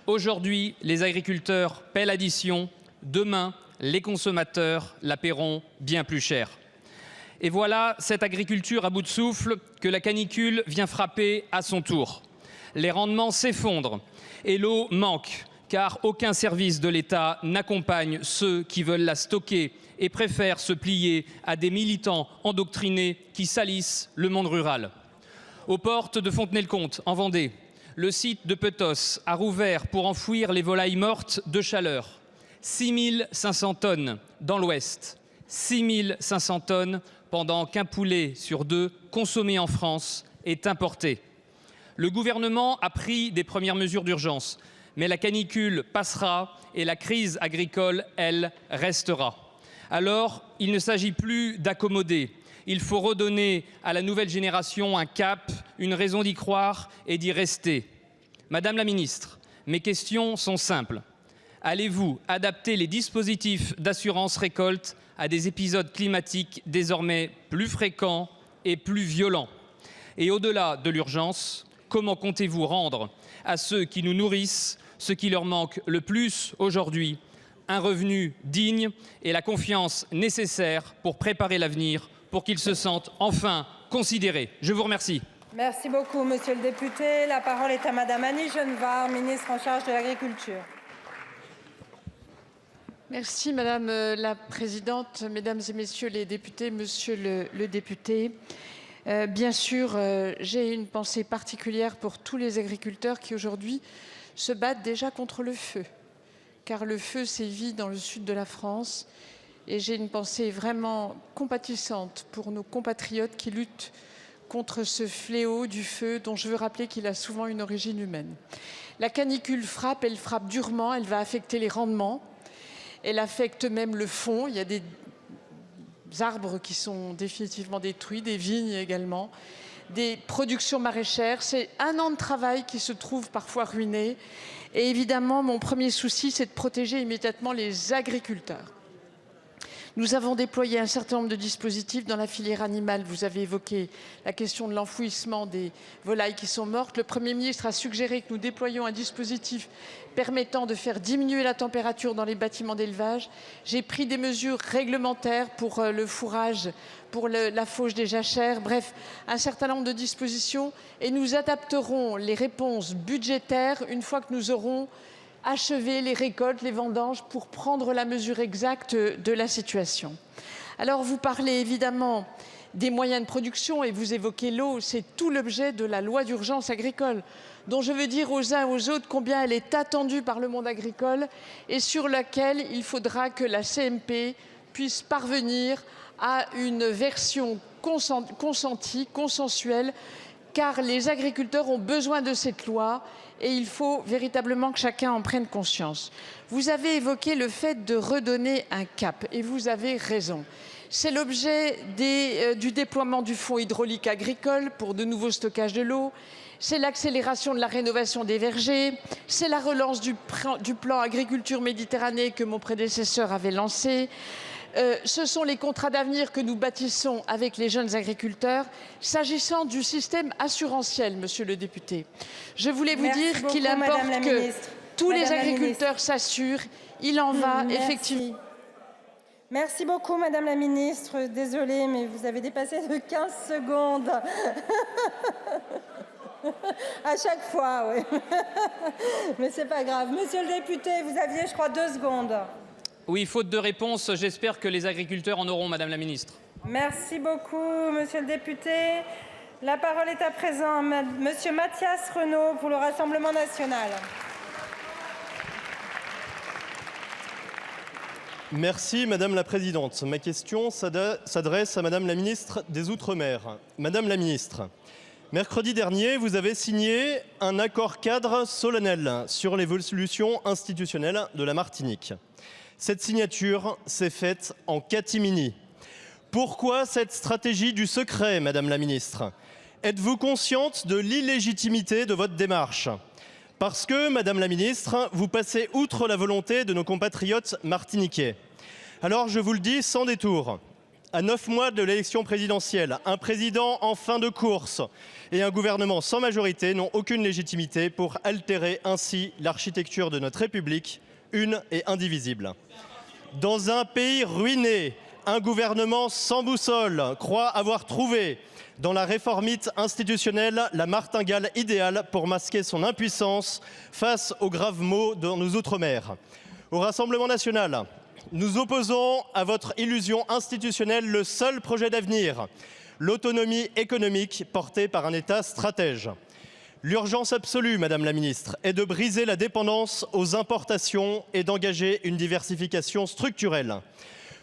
Aujourd'hui, les agriculteurs paient l'addition. Demain, les consommateurs la paieront bien plus cher. Et voilà cette agriculture à bout de souffle que la canicule vient frapper à son tour. Les rendements s'effondrent et l'eau manque, car aucun service de l'État n'accompagne ceux qui veulent la stocker et préfèrent se plier à des militants endoctrinés qui salissent le monde rural. Aux portes de Fontenay-le-Comte, en Vendée, le site de Petosse a rouvert pour enfouir les volailles mortes de chaleur. 6500 tonnes dans l'Ouest, 6500 tonnes pendant qu'un poulet sur 2 consommé en France est importé. Le gouvernement a pris des premières mesures d'urgence, mais la canicule passera et la crise agricole, elle, restera. Alors, il ne s'agit plus d'accommoder. Il faut redonner à la nouvelle génération un cap, une raison d'y croire et d'y rester. Madame la Ministre, mes questions sont simples. Allez-vous adapter les dispositifs d'assurance récolte à des épisodes climatiques désormais plus fréquents et plus violents? Et au-delà de l'urgence, comment comptez-vous rendre à ceux qui nous nourrissent ce qui leur manque le plus aujourd'hui, un revenu digne et la confiance nécessaire pour préparer l'avenir, pour qu'ils se sentent enfin considérés? Je vous remercie. Merci beaucoup, monsieur le député. La parole est à madame Annie Genevard, ministre en charge de l'Agriculture. Merci Madame la Présidente, Mesdames et Messieurs les députés, Monsieur le député. Bien sûr, j'ai une pensée particulière pour tous les agriculteurs qui aujourd'hui se battent déjà contre le feu, car le feu sévit dans le sud de la France. Et j'ai une pensée vraiment compatissante pour nos compatriotes qui luttent contre ce fléau du feu, dont je veux rappeler qu'il a souvent une origine humaine. La canicule frappe, elle frappe durement, elle va affecter les rendements, elle affecte même le fond. Il y a des arbres qui sont définitivement détruits, des vignes également, des productions maraîchères. C'est un an de travail qui se trouve parfois ruiné. Et évidemment, mon premier souci, c'est de protéger immédiatement les agriculteurs. Nous avons déployé un certain nombre de dispositifs dans la filière animale. Vous avez évoqué la question de l'enfouissement des volailles qui sont mortes. Le Premier ministre a suggéré que nous déployions un dispositif permettant de faire diminuer la température dans les bâtiments d'élevage. J'ai pris des mesures réglementaires pour le fourrage, pour la fauche des jachères, bref, un certain nombre de dispositions. Et nous adapterons les réponses budgétaires une fois que nous aurons achever les récoltes, les vendanges, pour prendre la mesure exacte de la situation. Alors vous parlez évidemment des moyens de production et vous évoquez l'eau, c'est tout l'objet de la loi d'urgence agricole, dont je veux dire aux uns et aux autres combien elle est attendue par le monde agricole et sur laquelle il faudra que la CMP puisse parvenir à une version consentie, consensuelle, car les agriculteurs ont besoin de cette loi et il faut véritablement que chacun en prenne conscience. Vous avez évoqué le fait de redonner un cap et vous avez raison. C'est l'objet du déploiement du fonds hydraulique agricole pour de nouveaux stockages de l'eau. C'est l'accélération de la rénovation des vergers. C'est la relance du plan agriculture Méditerranée que mon prédécesseur avait lancé. Ce sont les contrats d'avenir que nous bâtissons avec les jeunes agriculteurs. S'agissant du système assurantiel, monsieur le député, je voulais vous dire qu'il importe que tous les agriculteurs s'assurent. Il en va effectivement. Merci beaucoup, Madame la Ministre. Désolée, mais vous avez dépassé de 15 secondes. À chaque fois, oui. Mais c'est pas grave. Monsieur le député, vous aviez, je crois, 2 secondes. Oui, faute de réponse, j'espère que les agriculteurs en auront, Madame la Ministre. Merci beaucoup, Monsieur le député. La parole est à présent à Monsieur Mathias Renaud pour le Rassemblement national. Merci Madame la Présidente. Ma question s'adresse à Madame la Ministre des Outre-mer. Madame la Ministre, mercredi dernier, vous avez signé un accord cadre solennel sur l'évolution institutionnelle de la Martinique. Cette signature s'est faite en catimini. Pourquoi cette stratégie du secret, Madame la Ministre? Êtes-vous consciente de l'illégitimité de votre démarche? Parce que, Madame la Ministre, vous passez outre la volonté de nos compatriotes martiniquais. Alors je vous le dis sans détour, à 9 mois de l'élection présidentielle, un président en fin de course et un gouvernement sans majorité n'ont aucune légitimité pour altérer ainsi l'architecture de notre République, une et indivisible. Dans un pays ruiné, un gouvernement sans boussole croit avoir trouvé dans la réformite institutionnelle la martingale idéale pour masquer son impuissance face aux graves maux de nos outre-mer. Au Rassemblement national, nous opposons à votre illusion institutionnelle le seul projet d'avenir, l'autonomie économique portée par un État stratège. L'urgence absolue, Madame la Ministre, est de briser la dépendance aux importations et d'engager une diversification structurelle.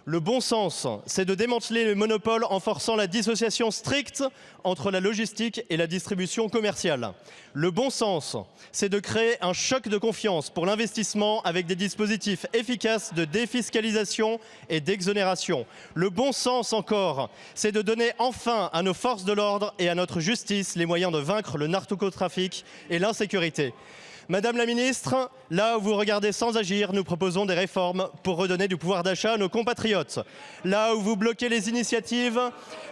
Le bon sens, c'est de démanteler le monopole en forçant la dissociation stricte entre la logistique et la distribution commerciale. Le bon sens, c'est de créer un choc de confiance pour l'investissement avec des dispositifs efficaces de défiscalisation et d'exonération. Le bon sens encore, c'est de donner enfin à nos forces de l'ordre et à notre justice les moyens de vaincre le narcotrafic et l'insécurité. Madame la Ministre, là où vous regardez sans agir, nous proposons des réformes pour redonner du pouvoir d'achat à nos compatriotes. Là où vous bloquez les initiatives,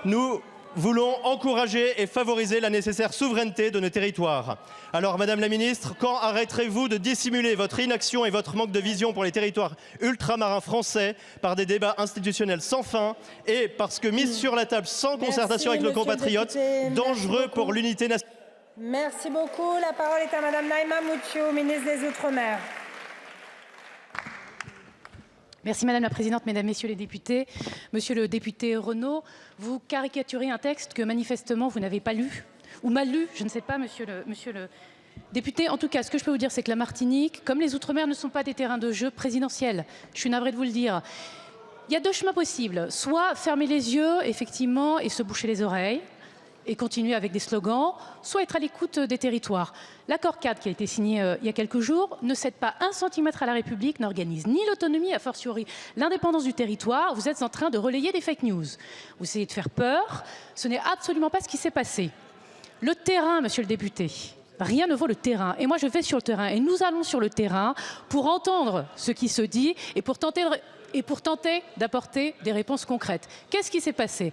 nous voulons encourager et favoriser la nécessaire souveraineté de nos territoires. Alors Madame la Ministre, quand arrêterez-vous de dissimuler votre inaction et votre manque de vision pour les territoires ultramarins français par des débats institutionnels sans fin et parce que mise sur la table sans concertation avec nos compatriotes, dangereux pour l'unité nationale? Merci beaucoup. La parole est à Madame Naïma Moutio, ministre des Outre-mer. Merci Madame la Présidente, Mesdames, Messieurs les députés. Monsieur le député Renaud, vous caricaturez un texte que manifestement vous n'avez pas lu ou mal lu, je ne sais pas, monsieur le député. En tout cas, ce que je peux vous dire, c'est que la Martinique, comme les Outre-mer, ne sont pas des terrains de jeu présidentiels. Je suis navrée de vous le dire. Il y a 2 chemins possibles. Soit fermer les yeux, effectivement, et se boucher les oreilles, et continuer avec des slogans, soit être à l'écoute des territoires. L'accord cadre qui a été signé il y a quelques jours ne cède pas 1 centimètre à la République, n'organise ni l'autonomie, a fortiori l'indépendance du territoire. Vous êtes en train de relayer des fake news. Vous essayez de faire peur. Ce n'est absolument pas ce qui s'est passé. Le terrain, monsieur le député, rien ne vaut le terrain. Et moi, je vais sur le terrain. Et nous allons sur le terrain pour entendre ce qui se dit et pour tenter d'apporter des réponses concrètes. Qu'est-ce qui s'est passé ?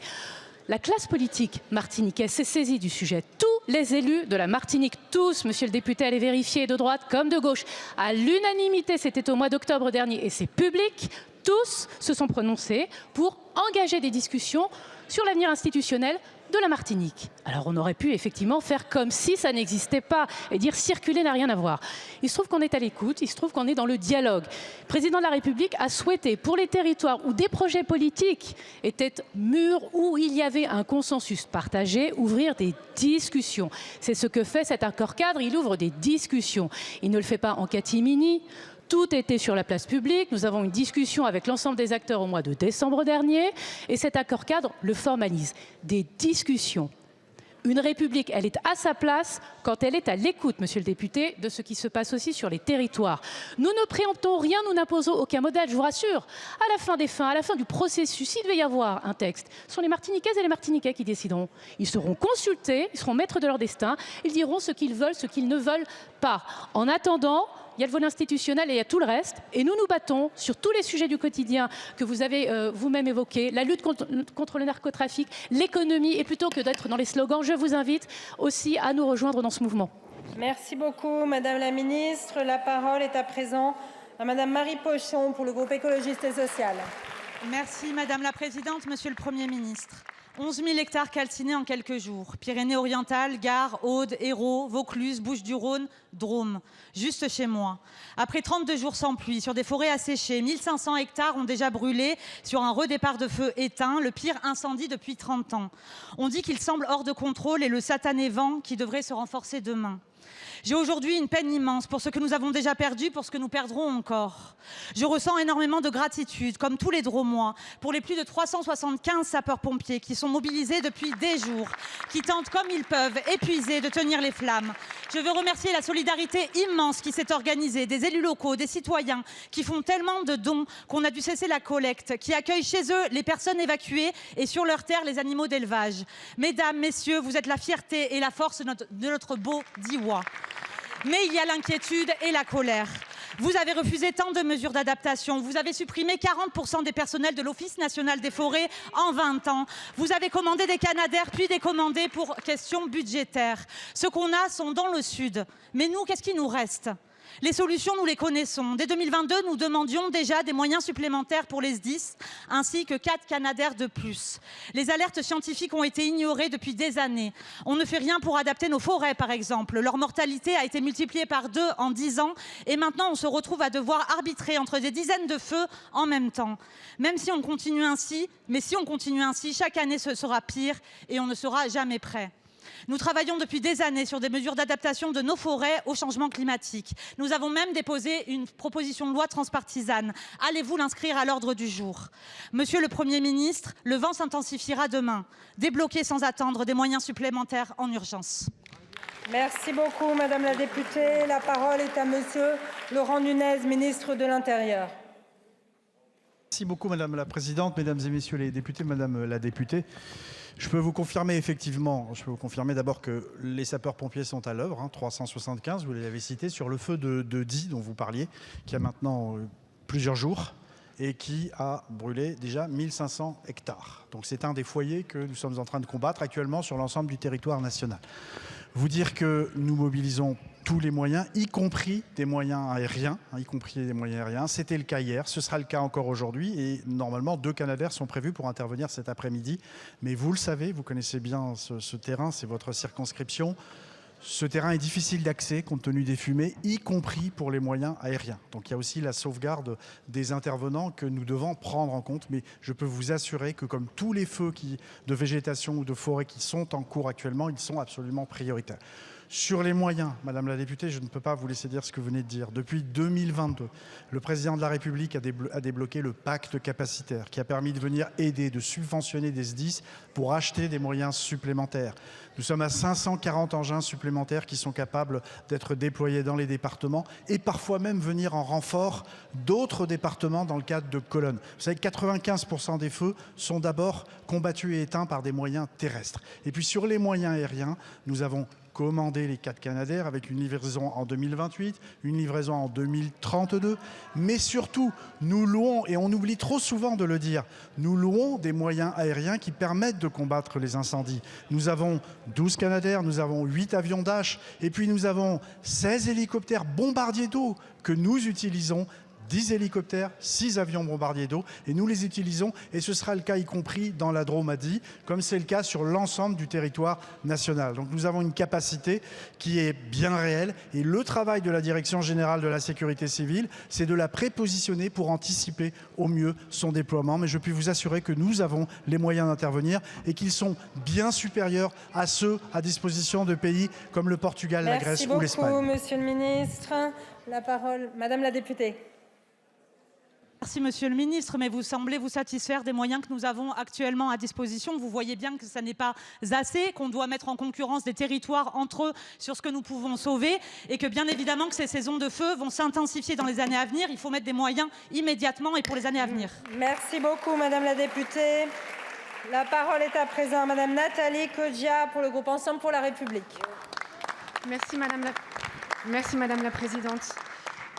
La classe politique martiniquaise s'est saisie du sujet. Tous les élus de la Martinique, tous, monsieur le député, allez vérifier, de droite comme de gauche, à l'unanimité, c'était au mois d'octobre dernier, et c'est public, tous se sont prononcés pour engager des discussions sur l'avenir institutionnel de la Martinique. Alors on aurait pu effectivement faire comme si ça n'existait pas et dire circuler n'a rien à voir. Il se trouve qu'on est à l'écoute, il se trouve qu'on est dans le dialogue. Le président de la République a souhaité, pour les territoires où des projets politiques étaient mûrs, où il y avait un consensus partagé, ouvrir des discussions. C'est ce que fait cet accord cadre, il ouvre des discussions. Il ne le fait pas en catimini. Tout était sur la place publique. Nous avons une discussion avec l'ensemble des acteurs au mois de décembre dernier. Et cet accord cadre le formalise. Des discussions. Une République, elle est à sa place quand elle est à l'écoute, monsieur le député, de ce qui se passe aussi sur les territoires. Nous ne préemptons rien, nous n'imposons aucun modèle, je vous rassure. À la fin des fins, à la fin du processus, il devait y avoir un texte. Ce sont les Martiniquaises et les Martiniquais qui décideront. Ils seront consultés, ils seront maîtres de leur destin. Ils diront ce qu'ils veulent, ce qu'ils ne veulent pas. En attendant, il y a le volet institutionnel et il y a tout le reste. Et nous nous battons sur tous les sujets du quotidien que vous avez vous-même évoqués, la lutte contre le narcotrafic, l'économie. Et plutôt que d'être dans les slogans, je vous invite aussi à nous rejoindre dans ce mouvement. Merci beaucoup, Madame la Ministre. La parole est à présent à Madame Marie Pochon pour le groupe écologiste et social. Merci, Madame la Présidente, Monsieur le Premier ministre. 11 000 hectares calcinés en quelques jours. Pyrénées-Orientales, Gard, Aude, Hérault, Vaucluse, Bouches-du-Rhône, Drôme. Juste chez moi. Après 32 jours sans pluie, sur des forêts asséchées, 1500 hectares ont déjà brûlé sur un redépart de feu éteint, le pire incendie depuis 30 ans. On dit qu'il semble hors de contrôle et le satané vent qui devrait se renforcer demain. J'ai aujourd'hui une peine immense pour ce que nous avons déjà perdu, pour ce que nous perdrons encore. Je ressens énormément de gratitude, comme tous les Drômois, pour les plus de 375 sapeurs-pompiers qui sont mobilisés depuis des jours, qui tentent comme ils peuvent, épuisés, de tenir les flammes. Je veux remercier la solidarité immense qui s'est organisée, des élus locaux, des citoyens, qui font tellement de dons qu'on a dû cesser la collecte, qui accueillent chez eux les personnes évacuées et sur leurs terres les animaux d'élevage. Mesdames, messieurs, vous êtes la fierté et la force de notre beau Diois. Mais il y a l'inquiétude et la colère. Vous avez refusé tant de mesures d'adaptation. Vous avez supprimé 40% des personnels de l'Office national des forêts en 20 ans. Vous avez commandé des Canadair, puis décommandé pour questions budgétaires. Ce qu'on a sont dans le sud. Mais nous, qu'est-ce qui nous reste ? Les solutions, nous les connaissons. Dès 2022, nous demandions déjà des moyens supplémentaires pour les SDIS, ainsi que 4 Canadair de plus. Les alertes scientifiques ont été ignorées depuis des années. On ne fait rien pour adapter nos forêts, par exemple. Leur mortalité a été multipliée par 2 en 10 ans, et maintenant on se retrouve à devoir arbitrer entre des dizaines de feux en même temps. Même si on continue ainsi, chaque année ce sera pire, et on ne sera jamais prêt. Nous travaillons depuis des années sur des mesures d'adaptation de nos forêts au changement climatique. Nous avons même déposé une proposition de loi transpartisane. Allez-vous l'inscrire à l'ordre du jour ? Monsieur le Premier ministre, le vent s'intensifiera demain. Débloquez sans attendre des moyens supplémentaires en urgence. Merci beaucoup, Madame la députée. La parole est à Monsieur Laurent Nunez, ministre de l'Intérieur. Merci beaucoup, Madame la Présidente, Mesdames et Messieurs les députés, Madame la députée. Je peux vous confirmer d'abord que les sapeurs-pompiers sont à l'œuvre, 375, vous les avez cités, sur le feu de Die dont vous parliez, qui a maintenant plusieurs jours et qui a brûlé déjà 1500 hectares. Donc c'est un des foyers que nous sommes en train de combattre actuellement sur l'ensemble du territoire national. Vous dire que nous mobilisons tous les moyens, y compris des moyens aériens, C'était le cas hier, ce sera le cas encore aujourd'hui et normalement 2 Canadair sont prévus pour intervenir cet après-midi. Mais vous le savez, vous connaissez bien ce terrain, c'est votre circonscription. Ce terrain est difficile d'accès compte tenu des fumées, y compris pour les moyens aériens. Donc il y a aussi la sauvegarde des intervenants que nous devons prendre en compte. Mais je peux vous assurer que comme tous les feux de végétation ou de forêt qui sont en cours actuellement, ils sont absolument prioritaires. Sur les moyens, Madame la députée, je ne peux pas vous laisser dire ce que vous venez de dire. Depuis 2022, le président de la République a débloqué le pacte capacitaire qui a permis de venir aider, de subventionner des SDIS pour acheter des moyens supplémentaires. Nous sommes à 540 engins supplémentaires qui sont capables d'être déployés dans les départements et parfois même venir en renfort d'autres départements dans le cadre de colonnes. Vous savez que 95% des feux sont d'abord combattus et éteints par des moyens terrestres. Et puis sur les moyens aériens, nous avons commandé les 4 Canadair avec une livraison en 2028, une livraison en 2032. Mais surtout, nous louons, et on oublie trop souvent de le dire, nous louons des moyens aériens qui permettent de combattre les incendies. Nous avons 12 Canadair, nous avons 8 avions Dash, et puis nous avons 16 hélicoptères bombardiers d'eau que nous utilisons, 10 hélicoptères, 6 avions bombardiers d'eau, et nous les utilisons, et ce sera le cas y compris dans la Drôme-Adi, comme c'est le cas sur l'ensemble du territoire national. Donc nous avons une capacité qui est bien réelle, et le travail de la Direction générale de la sécurité civile, c'est de la prépositionner pour anticiper au mieux son déploiement. Mais je puis vous assurer que nous avons les moyens d'intervenir, et qu'ils sont bien supérieurs à ceux à disposition de pays comme le Portugal, la Grèce ou l'Espagne. Merci beaucoup, Monsieur le Ministre. La parole, Madame la députée. Merci Monsieur le Ministre, mais vous semblez vous satisfaire des moyens que nous avons actuellement à disposition. Vous voyez bien que ça n'est pas assez, qu'on doit mettre en concurrence des territoires entre eux sur ce que nous pouvons sauver et que bien évidemment que ces saisons de feu vont s'intensifier dans les années à venir. Il faut mettre des moyens immédiatement et pour les années à venir. Merci beaucoup Madame la députée. La parole est à présent à Madame Nathalie Coggia pour le groupe Ensemble pour la République. Merci Madame la Présidente.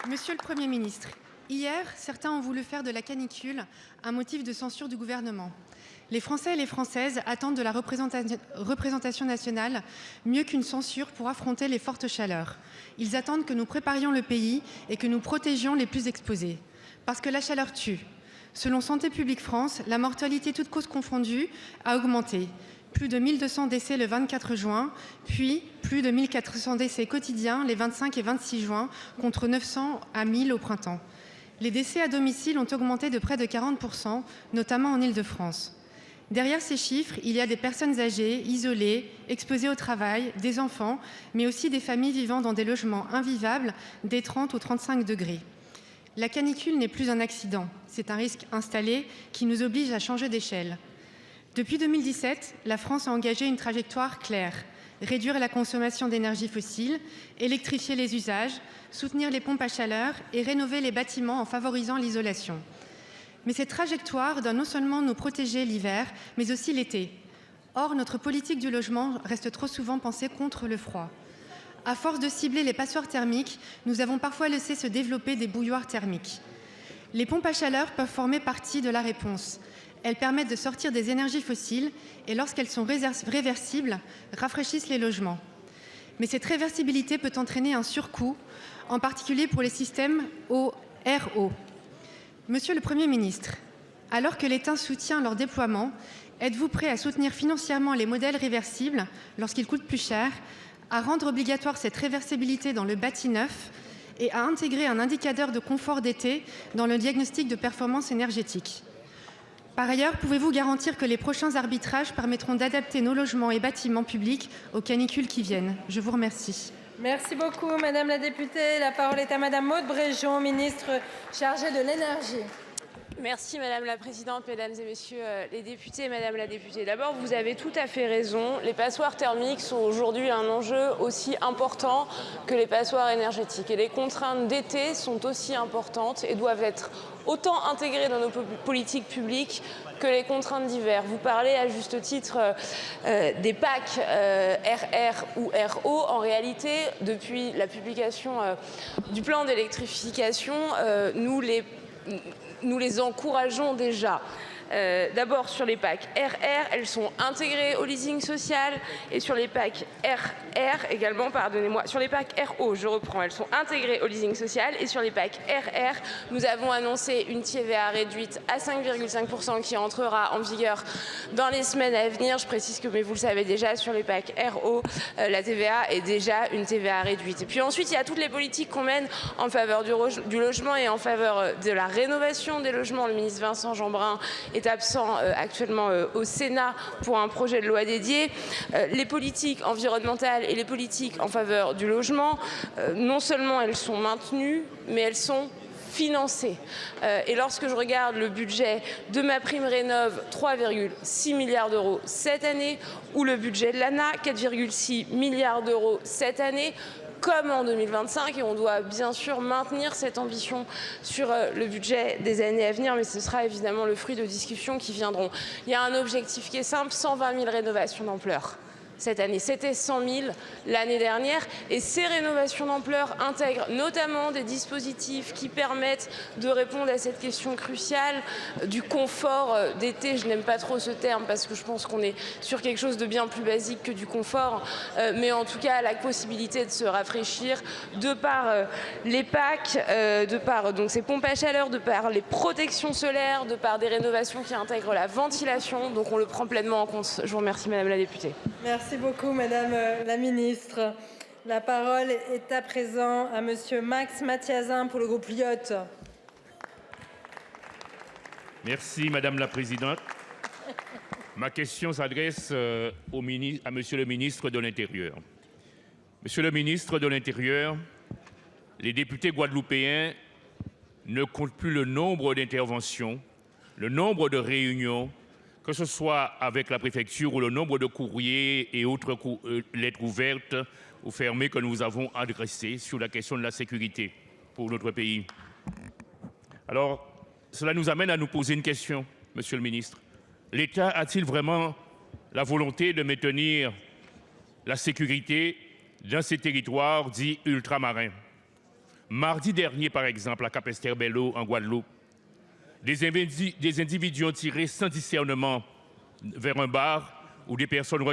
Monsieur le Premier ministre, hier, certains ont voulu faire de la canicule un motif de censure du gouvernement. Les Français et les Françaises attendent de la représentation nationale mieux qu'une censure pour affronter les fortes chaleurs. Ils attendent que nous préparions le pays et que nous protégions les plus exposés. Parce que la chaleur tue. Selon Santé publique France, la mortalité toutes causes confondues a augmenté. Plus de 1200 décès le 24 juin, puis plus de 1400 décès quotidiens les 25 et 26 juin, contre 900 à 1000 au printemps. Les décès à domicile ont augmenté de près de 40%, notamment en Île-de-France. Derrière ces chiffres, il y a des personnes âgées, isolées, exposées au travail, des enfants, mais aussi des familles vivant dans des logements invivables des 30 ou 35 degrés. La canicule n'est plus un accident, c'est un risque installé qui nous oblige à changer d'échelle. Depuis 2017, la France a engagé une trajectoire claire. Réduire la consommation d'énergie fossile, électrifier les usages, soutenir les pompes à chaleur et rénover les bâtiments en favorisant l'isolation. Mais cette trajectoire doit non seulement nous protéger l'hiver, mais aussi l'été. Or, notre politique du logement reste trop souvent pensée contre le froid. À force de cibler les passoires thermiques, nous avons parfois laissé se développer des bouilloires thermiques. Les pompes à chaleur peuvent former partie de la réponse. Elles permettent de sortir des énergies fossiles et, lorsqu'elles sont réversibles, rafraîchissent les logements. Mais cette réversibilité peut entraîner un surcoût, en particulier pour les systèmes au RO. Monsieur le Premier ministre, alors que l'État soutient leur déploiement, êtes-vous prêt à soutenir financièrement les modèles réversibles lorsqu'ils coûtent plus cher, à rendre obligatoire cette réversibilité dans le bâti neuf et à intégrer un indicateur de confort d'été dans le diagnostic de performance énergétique? Par ailleurs, pouvez-vous garantir que les prochains arbitrages permettront d'adapter nos logements et bâtiments publics aux canicules qui viennent? Je vous remercie. Merci beaucoup Madame la députée. La parole est à Madame Maude Bréjon, ministre chargée de l'énergie. Merci Madame la Présidente, Mesdames et Messieurs les députés. Madame la députée, d'abord, vous avez tout à fait raison. Les passoires thermiques sont aujourd'hui un enjeu aussi important que les passoires énergétiques. Et les contraintes d'été sont aussi importantes et doivent être autant intégrées dans nos politiques publiques que les contraintes d'hiver. Vous parlez à juste titre des PAC RR ou RO. En réalité, depuis la publication du plan d'électrification, nous les encourageons déjà. D'abord sur les PAC RR, elles sont intégrées au leasing social, et sur les PAC RR également, pardonnez-moi, sur les PAC RO, je reprends, elles sont intégrées au leasing social, et sur les PAC RR, nous avons annoncé une TVA réduite à 5,5% qui entrera en vigueur dans les semaines à venir. Je précise que, mais vous le savez déjà, sur les PAC RO, la TVA est déjà une TVA réduite. Et puis ensuite, il y a toutes les politiques qu'on mène en faveur du logement et en faveur de la rénovation des logements. Le ministre Vincent Jeanbrun est absent actuellement au Sénat pour un projet de loi dédié. Les politiques environnementales et les politiques en faveur du logement, non seulement elles sont maintenues, mais elles sont financées. Et lorsque je regarde le budget de MaPrimeRénov', 3,6 milliards d'euros cette année, ou le budget de l'ANA, 4,6 milliards d'euros cette année, comme en 2025, et on doit bien sûr maintenir cette ambition sur le budget des années à venir, mais ce sera évidemment le fruit de discussions qui viendront. Il y a un objectif qui est simple, 120 000 rénovations d'ampleur. Cette année, c'était 100 000 l'année dernière, et ces rénovations d'ampleur intègrent notamment des dispositifs qui permettent de répondre à cette question cruciale du confort d'été. Je n'aime pas trop ce terme parce que je pense qu'on est sur quelque chose de bien plus basique que du confort, mais en tout cas la possibilité de se rafraîchir de par les PAC, de par donc ces pompes à chaleur, de par les protections solaires, de par des rénovations qui intègrent la ventilation. Donc on le prend pleinement en compte. Je vous remercie, Madame la députée. Merci beaucoup, Madame la Ministre. La parole est à présent à Monsieur Max Mathiazin pour le groupe Lyot. Merci, Madame la Présidente. Ma question s'adresse à Monsieur le Ministre de l'Intérieur. Monsieur le Ministre de l'Intérieur, les députés guadeloupéens ne comptent plus le nombre d'interventions, le nombre de réunions, que ce soit avec la préfecture ou le nombre de courriers et autres lettres ouvertes ou fermées que nous avons adressées sur la question de la sécurité pour notre pays. Alors, cela nous amène à nous poser une question, Monsieur le Ministre. L'État a-t-il vraiment la volonté de maintenir la sécurité dans ces territoires dits ultramarins? Mardi dernier, par exemple, à Capesterre-Belle-Eau, en Guadeloupe, des individus ont tiré sans discernement vers un bar où des personnes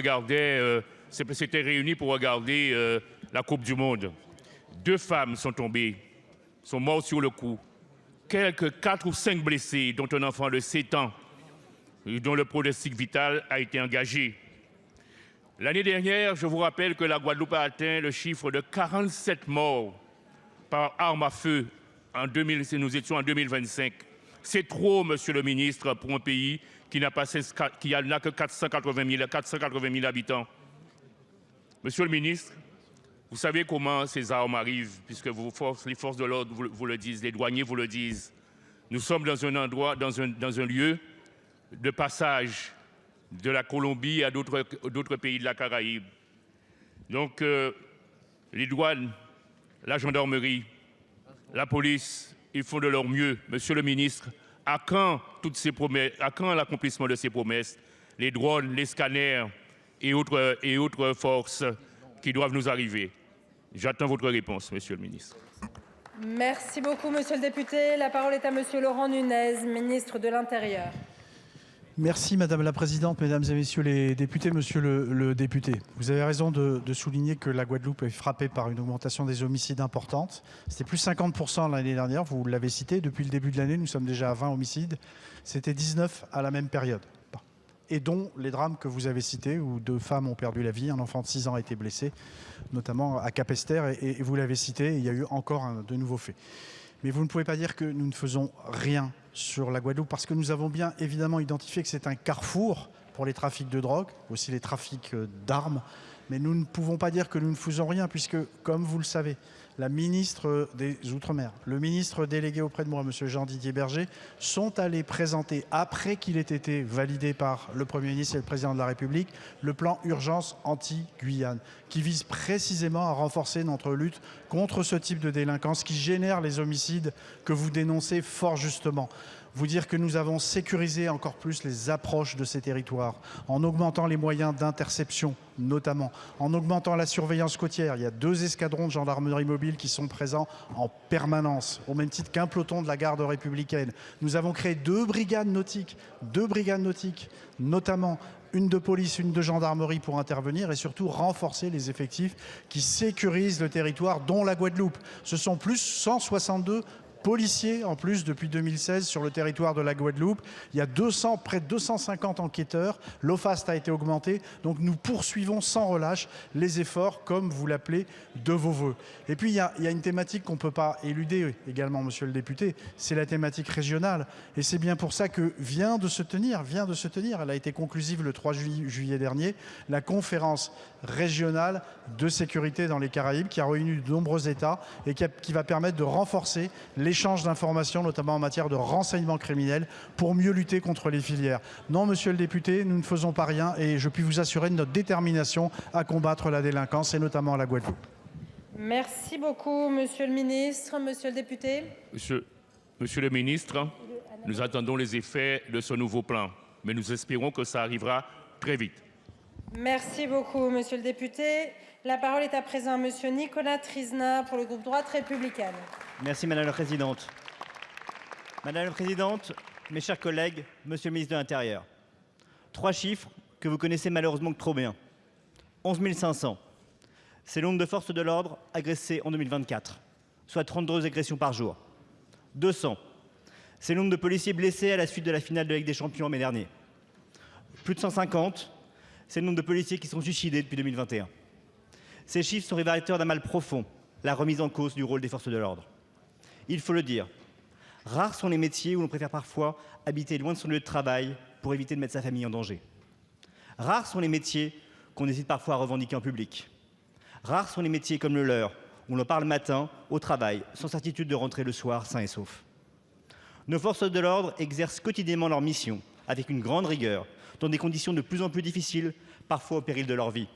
s'étaient réunies pour regarder la Coupe du Monde. 2 femmes sont tombées, sont mortes sur le coup. Quelques 4 ou 5 blessés, dont un enfant de 7 ans, dont le pronostic vital a été engagé. L'année dernière, je vous rappelle que la Guadeloupe a atteint le chiffre de 47 morts par arme à feu. Nous étions en 2025. C'est trop, Monsieur le Ministre, pour un pays qui n'a que 480 000 habitants. Monsieur le Ministre, vous savez comment ces armes arrivent, puisque les forces de l'ordre vous le disent, les douaniers vous le disent. Nous sommes dans un endroit, dans un lieu de passage de la Colombie à d'autres pays de la Caraïbe. Donc, les douanes, la gendarmerie, la police, ils font de leur mieux. Monsieur le Ministre, à quand l'accomplissement de ces promesses? Les drones, les scanners et autres forces qui doivent nous arriver. J'attends votre réponse, Monsieur le Ministre. Merci beaucoup, Monsieur le député. La parole est à Monsieur Laurent Nunez, ministre de l'Intérieur. Merci Madame la Présidente, Mesdames et Messieurs les députés. Monsieur le député, vous avez raison de souligner que la Guadeloupe est frappée par une augmentation des homicides importante. C'était plus 50% l'année dernière, vous l'avez cité. Depuis le début de l'année, nous sommes déjà à 20 homicides. C'était 19 à la même période. Et dont les drames que vous avez cités, où 2 femmes ont perdu la vie, un enfant de 6 ans a été blessé, notamment à Capesterre, et vous l'avez cité, il y a eu encore de nouveaux faits. Mais vous ne pouvez pas dire que nous ne faisons rien sur la Guadeloupe, parce que nous avons bien évidemment identifié que c'est un carrefour pour les trafics de drogue, aussi les trafics d'armes, mais nous ne pouvons pas dire que nous ne faisons rien, puisque, comme vous le savez, la ministre des Outre-mer, le ministre délégué auprès de moi, M. Jean-Didier Berger, sont allés présenter, après qu'il ait été validé par le Premier ministre et le Président de la République, le plan urgence anti-Guyane, qui vise précisément à renforcer notre lutte contre ce type de délinquance qui génère les homicides que vous dénoncez fort justement. Vous dire que nous avons sécurisé encore plus les approches de ces territoires, en augmentant les moyens d'interception, notamment, en augmentant la surveillance côtière. Il y a 2 escadrons de gendarmerie mobile qui sont présents en permanence, au même titre qu'un peloton de la garde républicaine. Nous avons créé 2 brigades nautiques, notamment une de police, une de gendarmerie pour intervenir et surtout renforcer les effectifs qui sécurisent le territoire, dont la Guadeloupe. Ce sont plus 162 policiers en plus depuis 2016 sur le territoire de la Guadeloupe. Il y a près de 250 enquêteurs. L'OFAST a été augmenté. Donc nous poursuivons sans relâche les efforts, comme vous l'appelez, de vos voeux. Et puis il y a une thématique qu'on ne peut pas éluder également, monsieur le député, c'est la thématique régionale. Et c'est bien pour ça que vient de se tenir, elle a été conclusive le 3 juillet dernier, la conférence régionale de sécurité dans les Caraïbes qui a réuni de nombreux États et qui va permettre de renforcer l'échange d'informations, notamment en matière de renseignement criminel, pour mieux lutter contre les filières. Non, monsieur le député, nous ne faisons pas rien et je puis vous assurer de notre détermination à combattre la délinquance et notamment la Guadeloupe. Merci beaucoup, monsieur le ministre. Monsieur le député. Monsieur le ministre, nous attendons les effets de ce nouveau plan, mais nous espérons que ça arrivera très vite. Merci beaucoup, monsieur le député. La parole est à présent à monsieur Nicolas Trizna pour le groupe Droite républicaine. Merci Madame la Présidente. Madame la Présidente, mes chers collègues, monsieur le ministre de l'Intérieur. 3 chiffres que vous connaissez malheureusement que trop bien. 11 500. C'est le nombre de forces de l'ordre agressées en 2024, soit 32 agressions par jour. 200. C'est le nombre de policiers blessés à la suite de la finale de la Ligue des Champions en mai dernier. Plus de 150. C'est le nombre de policiers qui sont suicidés depuis 2021. Ces chiffres sont révélateurs d'un mal profond, la remise en cause du rôle des forces de l'ordre. Il faut le dire, rares sont les métiers où l'on préfère parfois habiter loin de son lieu de travail pour éviter de mettre sa famille en danger. Rares sont les métiers qu'on hésite parfois à revendiquer en public. Rares sont les métiers comme le leur, où l'on part le matin au travail sans certitude de rentrer le soir sain et sauf. Nos forces de l'ordre exercent quotidiennement leur mission avec une grande rigueur, dans des conditions de plus en plus difficiles, parfois au péril de leur vie.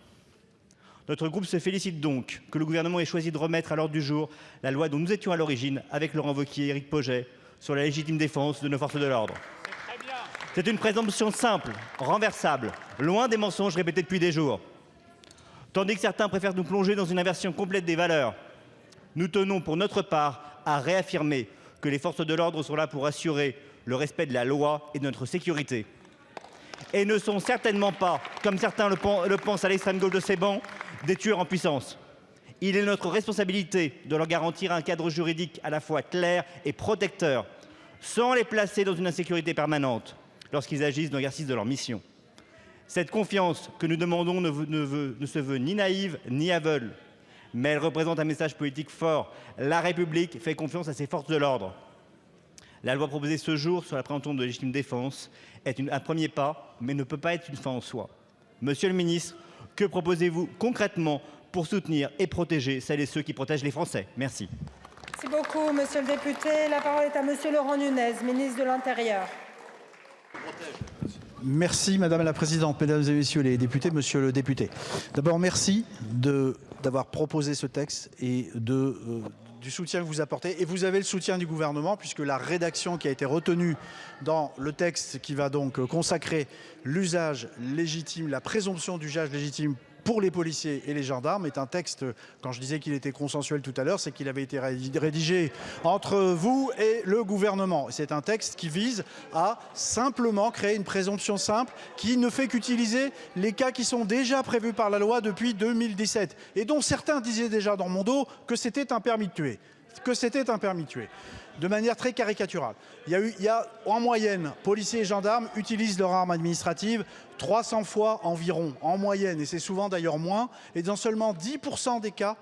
Notre groupe se félicite donc que le gouvernement ait choisi de remettre à l'ordre du jour la loi dont nous étions à l'origine avec Laurent Wauquiez et Éric Pauget sur la légitime défense de nos forces de l'ordre. C'est une présomption simple, renversable, loin des mensonges répétés depuis des jours. Tandis que certains préfèrent nous plonger dans une inversion complète des valeurs, nous tenons pour notre part à réaffirmer que les forces de l'ordre sont là pour assurer le respect de la loi et de notre sécurité. Et ne sont certainement pas, comme certains le pensent à l'extrême gauche de ces bancs, des tueurs en puissance. Il est notre responsabilité de leur garantir un cadre juridique à la fois clair et protecteur, sans les placer dans une insécurité permanente lorsqu'ils agissent dans l'exercice de leur mission. Cette confiance que nous demandons ne se veut ni naïve ni aveugle, mais elle représente un message politique fort. La République fait confiance à ses forces de l'ordre. La loi proposée ce jour sur la présomption de légitime défense est un premier pas, mais ne peut pas être une fin en soi. Monsieur le ministre, que proposez-vous concrètement pour soutenir et protéger celles et ceux qui protègent les Français? Merci. Merci beaucoup, monsieur le député. La parole est à monsieur Laurent Nunez, ministre de l'Intérieur. Merci Madame la Présidente, Mesdames et Messieurs les députés, Monsieur le député. D'abord, merci d'avoir proposé ce texte et du soutien que vous apportez. Et vous avez le soutien du gouvernement puisque la rédaction qui a été retenue dans le texte qui va donc consacrer l'usage légitime, la présomption d'usage légitime pour les policiers et les gendarmes est un texte, quand je disais qu'il était consensuel tout à l'heure, c'est qu'il avait été rédigé entre vous et le gouvernement. C'est un texte qui vise à simplement créer une présomption simple qui ne fait qu'utiliser les cas qui sont déjà prévus par la loi depuis 2017 et dont certains disaient déjà dans mon dos que c'était un permis de tuer. De manière très caricaturale. Il y a en moyenne, policiers et gendarmes utilisent leur arme administrative 300 fois environ, en moyenne, et c'est souvent d'ailleurs moins, et dans seulement 10% des cas,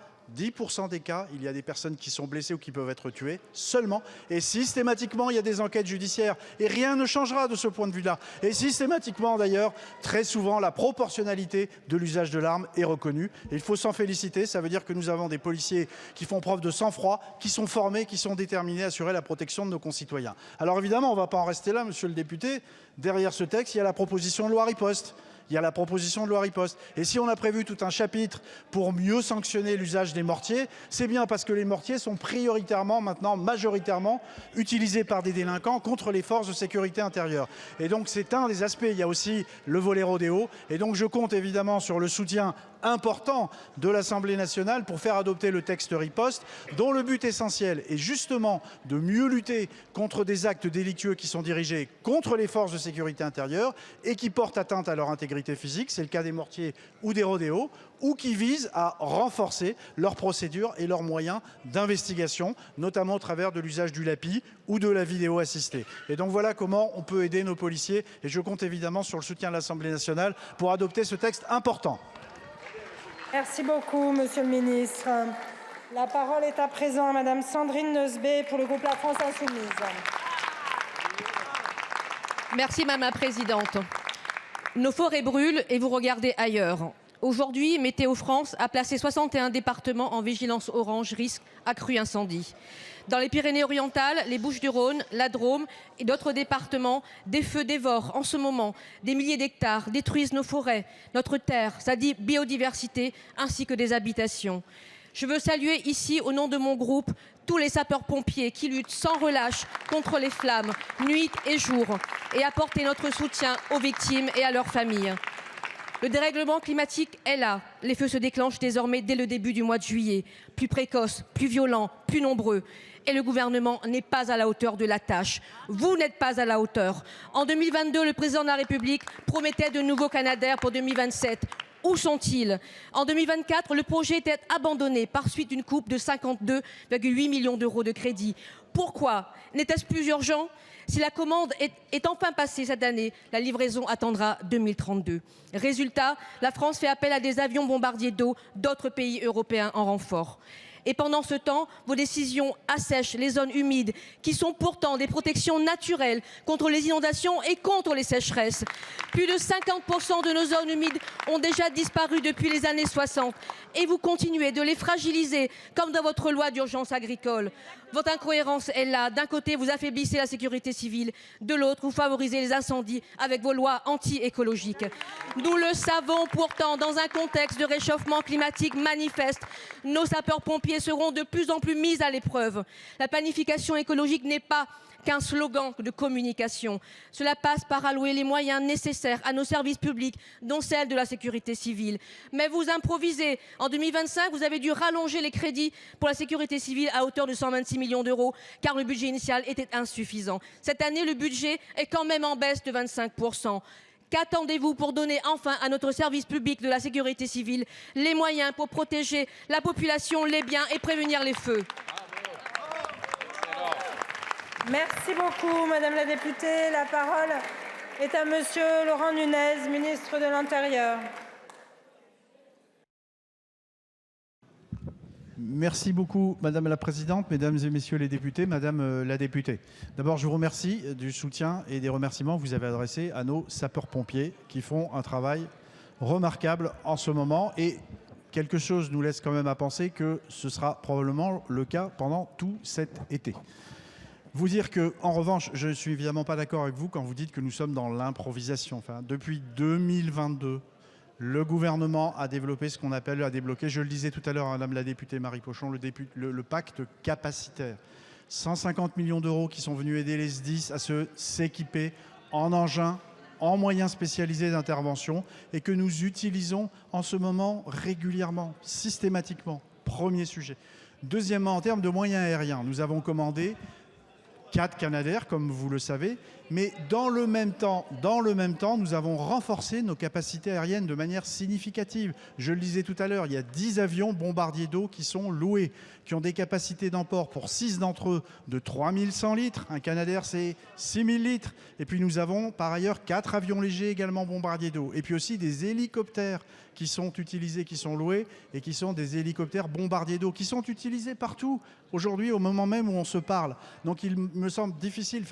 il y a des personnes qui sont blessées ou qui peuvent être tuées, seulement, et systématiquement, il y a des enquêtes judiciaires, et rien ne changera de ce point de vue-là. Et systématiquement, d'ailleurs, très souvent, la proportionnalité de l'usage de l'arme est reconnue, et il faut s'en féliciter, ça veut dire que nous avons des policiers qui font preuve de sang-froid, qui sont formés, qui sont déterminés à assurer la protection de nos concitoyens. Alors évidemment, on ne va pas en rester là, monsieur le député, derrière ce texte, il y a la proposition de loi riposte. Et si on a prévu tout un chapitre pour mieux sanctionner l'usage des mortiers, c'est bien parce que les mortiers sont prioritairement, maintenant majoritairement, utilisés par des délinquants contre les forces de sécurité intérieure. Et donc c'est un des aspects. Il y a aussi le volet rodéo. Et donc je compte évidemment sur le soutien important de l'Assemblée nationale pour faire adopter le texte riposte, dont le but essentiel est justement de mieux lutter contre des actes délictueux qui sont dirigés contre les forces de sécurité intérieure et qui portent atteinte à leur intégrité physique, c'est le cas des mortiers ou des rodéos, ou qui visent à renforcer leurs procédures et leurs moyens d'investigation, notamment au travers de l'usage du LAPI ou de la vidéo assistée. Et donc voilà comment on peut aider nos policiers, et je compte évidemment sur le soutien de l'Assemblée nationale pour adopter ce texte important. Merci beaucoup, Monsieur le Ministre. La parole est à présent à Madame Sandrine Neusbé pour le groupe La France Insoumise. Merci Madame la Présidente. Nos forêts brûlent et vous regardez ailleurs. Aujourd'hui, Météo France a placé 61 départements en vigilance orange risque accru incendie. Dans les Pyrénées-Orientales, les Bouches-du-Rhône, la Drôme et d'autres départements, des feux dévorent en ce moment des milliers d'hectares, détruisent nos forêts, notre terre, sa biodiversité ainsi que des habitations. Je veux saluer ici, au nom de mon groupe, tous les sapeurs-pompiers qui luttent sans relâche contre les flammes, nuit et jour, et apporter notre soutien aux victimes et à leurs familles. Le dérèglement climatique est là. Les feux se déclenchent désormais dès le début du mois de juillet. Plus précoces, plus violents, plus nombreux. Et le gouvernement n'est pas à la hauteur de la tâche. Vous n'êtes pas à la hauteur. En 2022, le président de la République promettait de nouveaux Canadair pour 2027. Où sont-ils? En 2024, le projet était abandonné par suite d'une coupe de 52,8 millions d'euros de crédit. Pourquoi? N'était-ce plus urgent? Si la commande est enfin passée cette année, la livraison attendra 2032. Résultat, la France fait appel à des avions bombardiers d'eau d'autres pays européens en renfort. Et pendant ce temps, vos décisions assèchent les zones humides, qui sont pourtant des protections naturelles contre les inondations et contre les sécheresses. Plus de 50% de nos zones humides ont déjà disparu depuis les années 60. Et vous continuez de les fragiliser, comme dans votre loi d'urgence agricole. Votre incohérence est là. D'un côté, vous affaiblissez la sécurité civile. De l'autre, vous favorisez les incendies avec vos lois anti-écologiques. Nous le savons pourtant, dans un contexte de réchauffement climatique manifeste, nos sapeurs-pompiers seront de plus en plus mis à l'épreuve. La planification écologique n'est pas qu'un slogan de communication. Cela passe par allouer les moyens nécessaires à nos services publics, dont celle de la sécurité civile. Mais vous improvisez. En 2025, vous avez dû rallonger les crédits pour la sécurité civile à hauteur de 126 millions d'euros, car le budget initial était insuffisant. Cette année, le budget est quand même en baisse de 25%. Qu'attendez-vous pour donner enfin à notre service public de la sécurité civile les moyens pour protéger la population, les biens et prévenir les feux? Merci beaucoup, Madame la députée. La parole est à Monsieur Laurent Nunez, ministre de l'Intérieur. Merci beaucoup, Madame la Présidente, Mesdames et Messieurs les députés, Madame la députée. D'abord, je vous remercie du soutien et des remerciements que vous avez adressés à nos sapeurs-pompiers qui font un travail remarquable en ce moment. Et quelque chose nous laisse quand même à penser que ce sera probablement le cas pendant tout cet été. Vous dire que, en revanche, je ne suis évidemment pas d'accord avec vous quand vous dites que nous sommes dans l'improvisation. Enfin, depuis 2022, le gouvernement a développé ce qu'on appelle, a débloqué, je le disais tout à l'heure à Madame la députée Marie Pochon, le pacte capacitaire. 150 millions d'euros qui sont venus aider les SDIS à s'équiper en engins, en moyens spécialisés d'intervention et que nous utilisons en ce moment régulièrement, systématiquement. Premier sujet. Deuxièmement, en termes de moyens aériens, nous avons commandé 4 Canadair, comme vous le savez, mais dans le même temps, nous avons renforcé nos capacités aériennes de manière significative. Je le disais tout à l'heure, il y a 10 avions bombardiers d'eau qui sont loués, qui ont des capacités d'emport pour 6 d'entre eux de 3100 litres. Un Canadair, c'est 6000 litres. Et puis nous avons par ailleurs 4 avions légers également bombardiers d'eau. Et puis aussi des hélicoptères qui sont utilisés, qui sont loués, et qui sont des hélicoptères bombardiers d'eau, qui sont utilisés partout aujourd'hui au moment même où on se parle. Donc il me semble difficile,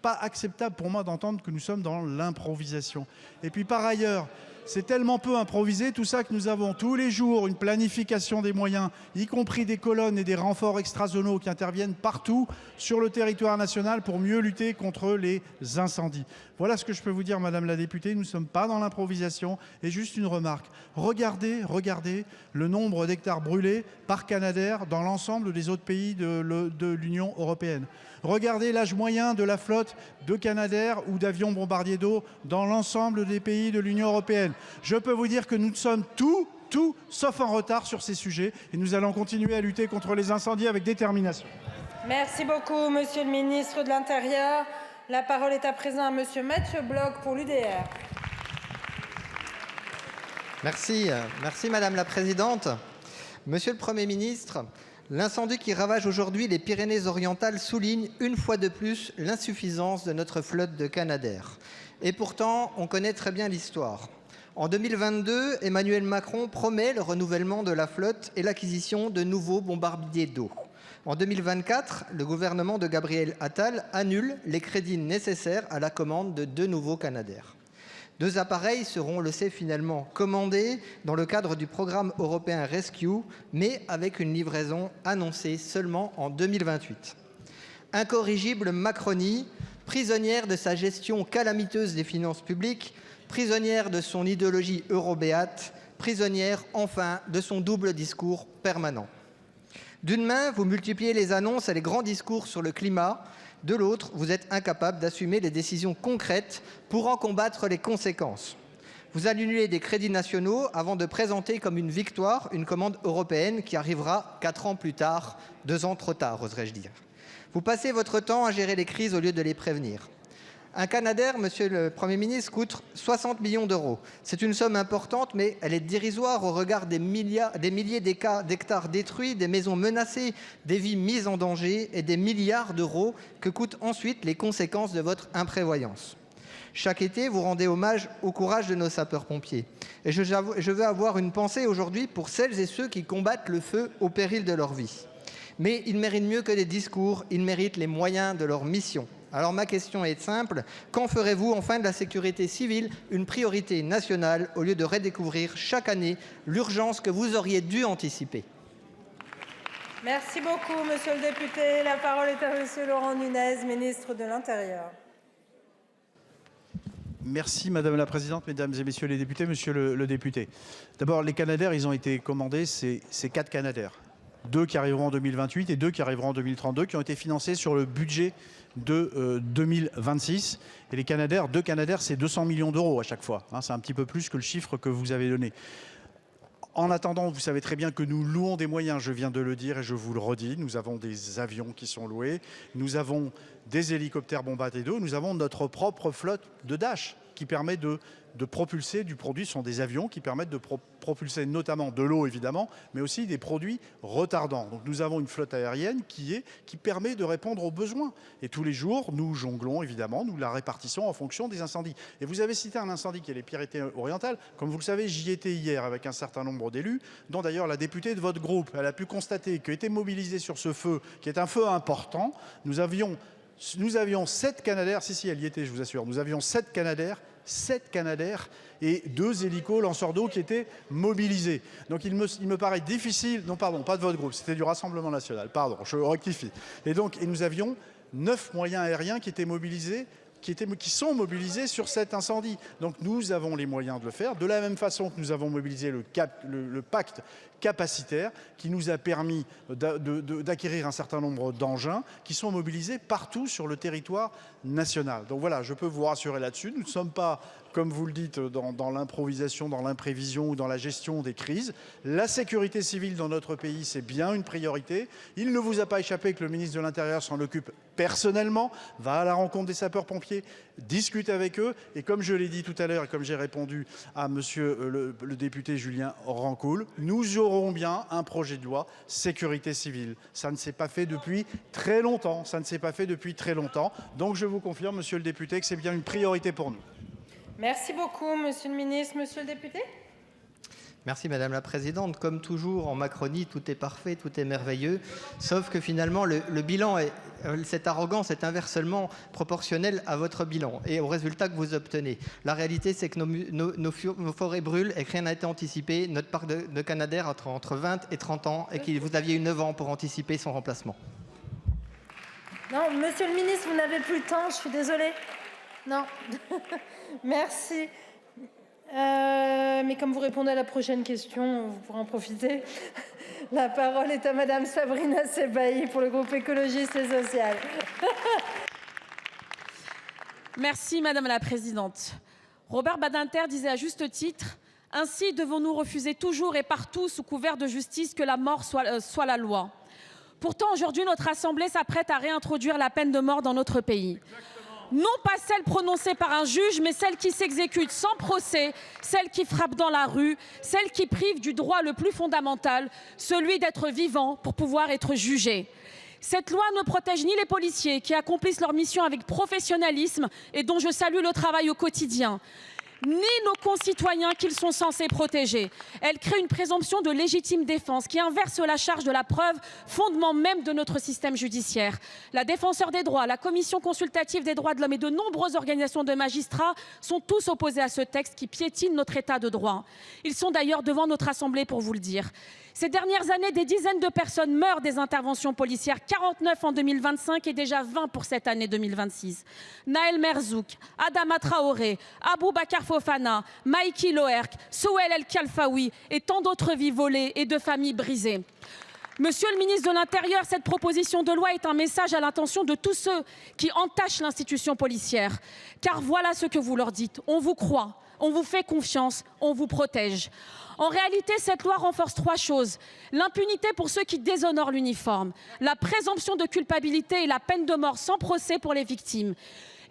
pas acceptable pour moi d'entendre que nous sommes dans l'improvisation. Et puis par ailleurs, c'est tellement peu improvisé tout ça que nous avons tous les jours une planification des moyens, y compris des colonnes et des renforts extrazonaux qui interviennent partout sur le territoire national pour mieux lutter contre les incendies. Voilà ce que je peux vous dire, Madame la députée. Nous ne sommes pas dans l'improvisation. Et juste une remarque. Regardez le nombre d'hectares brûlés par Canadair dans l'ensemble des autres pays de l'Union européenne. Regardez l'âge moyen de la flotte de Canadair ou d'avions bombardiers d'eau dans l'ensemble des pays de l'Union européenne. Je peux vous dire que nous sommes tous tout sauf en retard sur ces sujets. Et nous allons continuer à lutter contre les incendies avec détermination. Merci beaucoup, Monsieur le ministre de l'Intérieur. La parole est à présent à Monsieur Mathieu Bloch pour l'UDR. Merci Madame la Présidente. Monsieur le Premier ministre, l'incendie qui ravage aujourd'hui les Pyrénées-Orientales souligne une fois de plus l'insuffisance de notre flotte de Canadair. Et pourtant, on connaît très bien l'histoire. En 2022, Emmanuel Macron promet le renouvellement de la flotte et l'acquisition de nouveaux bombardiers d'eau. En 2024, le gouvernement de Gabriel Attal annule les crédits nécessaires à la commande de 2 nouveaux Canadair. 2 appareils seront, on le sait, finalement commandés dans le cadre du programme européen Rescue, mais avec une livraison annoncée seulement en 2028. Incorrigible Macronie, prisonnière de sa gestion calamiteuse des finances publiques, prisonnière de son idéologie eurobéate, prisonnière enfin de son double discours permanent. D'une main, vous multipliez les annonces et les grands discours sur le climat. De l'autre, vous êtes incapable d'assumer les décisions concrètes pour en combattre les conséquences. Vous annulez des crédits nationaux avant de présenter comme une victoire une commande européenne qui arrivera 4 ans plus tard, 2 ans trop tard, oserais-je dire. Vous passez votre temps à gérer les crises au lieu de les prévenir. Un Canadair, Monsieur le Premier ministre, coûte 60 millions d'euros. C'est une somme importante, mais elle est dérisoire au regard des milliers d'hectares détruits, des maisons menacées, des vies mises en danger et des milliards d'euros que coûtent ensuite les conséquences de votre imprévoyance. Chaque été, vous rendez hommage au courage de nos sapeurs-pompiers. Et je veux avoir une pensée aujourd'hui pour celles et ceux qui combattent le feu au péril de leur vie. Mais ils méritent mieux que des discours, ils méritent les moyens de leur mission. Alors ma question est simple, quand ferez-vous enfin de la sécurité civile une priorité nationale au lieu de redécouvrir chaque année l'urgence que vous auriez dû anticiper? Merci beaucoup, Monsieur le député. La parole est à Monsieur Laurent Nunez, ministre de l'Intérieur. Merci Madame la Présidente, Mesdames et Messieurs les députés, Monsieur le député. D'abord, les Canadair, ils ont été commandés, c'est 4 Canadair. 2 qui arriveront en 2028 et 2 qui arriveront en 2032, qui ont été financés sur le budget de 2026. Et les Canadair, 2 Canadair, c'est 200 millions d'euros à chaque fois. Hein, c'est un petit peu plus que le chiffre que vous avez donné. En attendant, vous savez très bien que nous louons des moyens, je viens de le dire et je vous le redis. Nous avons des avions qui sont loués, nous avons des hélicoptères bombardiers d'eau, nous avons notre propre flotte de Dash qui permet de propulser du produit. Ce sont des avions qui permettent de propulser notamment de l'eau évidemment, mais aussi des produits retardants. Donc nous avons une flotte aérienne qui permet de répondre aux besoins. Et tous les jours, nous jonglons évidemment, nous la répartissons en fonction des incendies. Et vous avez cité un incendie qui est les Pyrénées-Orientales. Comme vous le savez, j'y étais hier avec un certain nombre d'élus, dont d'ailleurs la députée de votre groupe. Elle a pu constater qu'était mobilisée sur ce feu, qui est un feu important. Nous avions 7 Canadair, si elle y était, je vous assure, nous avions 7 Canadair et 2 hélicos lanceurs d'eau qui étaient mobilisés. Donc il me paraît difficile, non pardon, pas de votre groupe, c'était du Rassemblement National, pardon, je rectifie. Et nous avions 9 moyens aériens qui étaient mobilisés, qui sont mobilisés sur cet incendie. Donc nous avons les moyens de le faire, de la même façon que nous avons mobilisé le pacte capacitaire qui nous a permis d'acquérir un certain nombre d'engins qui sont mobilisés partout sur le territoire national. Donc voilà, je peux vous rassurer là-dessus. Nous ne sommes pas, comme vous le dites, dans l'improvisation, dans l'imprévision ou dans la gestion des crises. La sécurité civile dans notre pays, c'est bien une priorité. Il ne vous a pas échappé que le ministre de l'Intérieur s'en occupe personnellement, va à la rencontre des sapeurs-pompiers, discute avec eux. Et comme je l'ai dit tout à l'heure et comme j'ai répondu à monsieur le député Julien Rancoul, nous aurons bien un projet de loi sécurité civile. Ça ne s'est pas fait depuis très longtemps. Donc je vous confirme, monsieur le député, que c'est bien une priorité pour nous. Merci beaucoup, Monsieur le ministre. Monsieur le député? Merci Madame la Présidente. Comme toujours en Macronie, tout est parfait, tout est merveilleux, sauf que finalement le bilan, cette arrogance est inversement proportionnelle à votre bilan et au résultat que vous obtenez. La réalité, c'est que nos forêts brûlent et que rien n'a été anticipé. Notre parc de Canadair entre 20 et 30 ans et que vous aviez eu 9 ans pour anticiper son remplacement. Non, Monsieur le ministre, vous n'avez plus le temps, je suis désolée. Non. Merci. Mais comme vous répondez à la prochaine question, vous pourrez en profiter. La parole est à Madame Sabrina Sebaï pour le groupe écologiste et social. Merci Madame la Présidente. Robert Badinter disait à juste titre: Ainsi, devons-nous refuser toujours et partout, sous couvert de justice, que la mort soit la loi? Pourtant, aujourd'hui, notre Assemblée s'apprête à réintroduire la peine de mort dans notre pays. Non pas celle prononcée par un juge, mais celle qui s'exécute sans procès, celle qui frappe dans la rue, celle qui prive du droit le plus fondamental, celui d'être vivant pour pouvoir être jugé. Cette loi ne protège ni les policiers qui accomplissent leur mission avec professionnalisme et dont je salue le travail au quotidien, ni nos concitoyens qu'ils sont censés protéger. Elle crée une présomption de légitime défense qui inverse la charge de la preuve, fondement même de notre système judiciaire. La Défenseure des droits, la Commission consultative des droits de l'homme et de nombreuses organisations de magistrats sont tous opposés à ce texte qui piétine notre état de droit. Ils sont d'ailleurs devant notre Assemblée pour vous le dire. Ces dernières années, des dizaines de personnes meurent des interventions policières, 49 en 2025 et déjà 20 pour cette année 2026. Naël Merzouk, Adama Traoré, Abou Bakar Fofana, Maïki Loerk, Souel El Khalfaoui et tant d'autres vies volées et de familles brisées. Monsieur le ministre de l'Intérieur, cette proposition de loi est un message à l'intention de tous ceux qui entachent l'institution policière. Car voilà ce que vous leur dites. On vous croit, on vous fait confiance, on vous protège. En réalité, cette loi renforce 3 choses. L'impunité pour ceux qui déshonorent l'uniforme, la présomption de culpabilité et la peine de mort sans procès pour les victimes.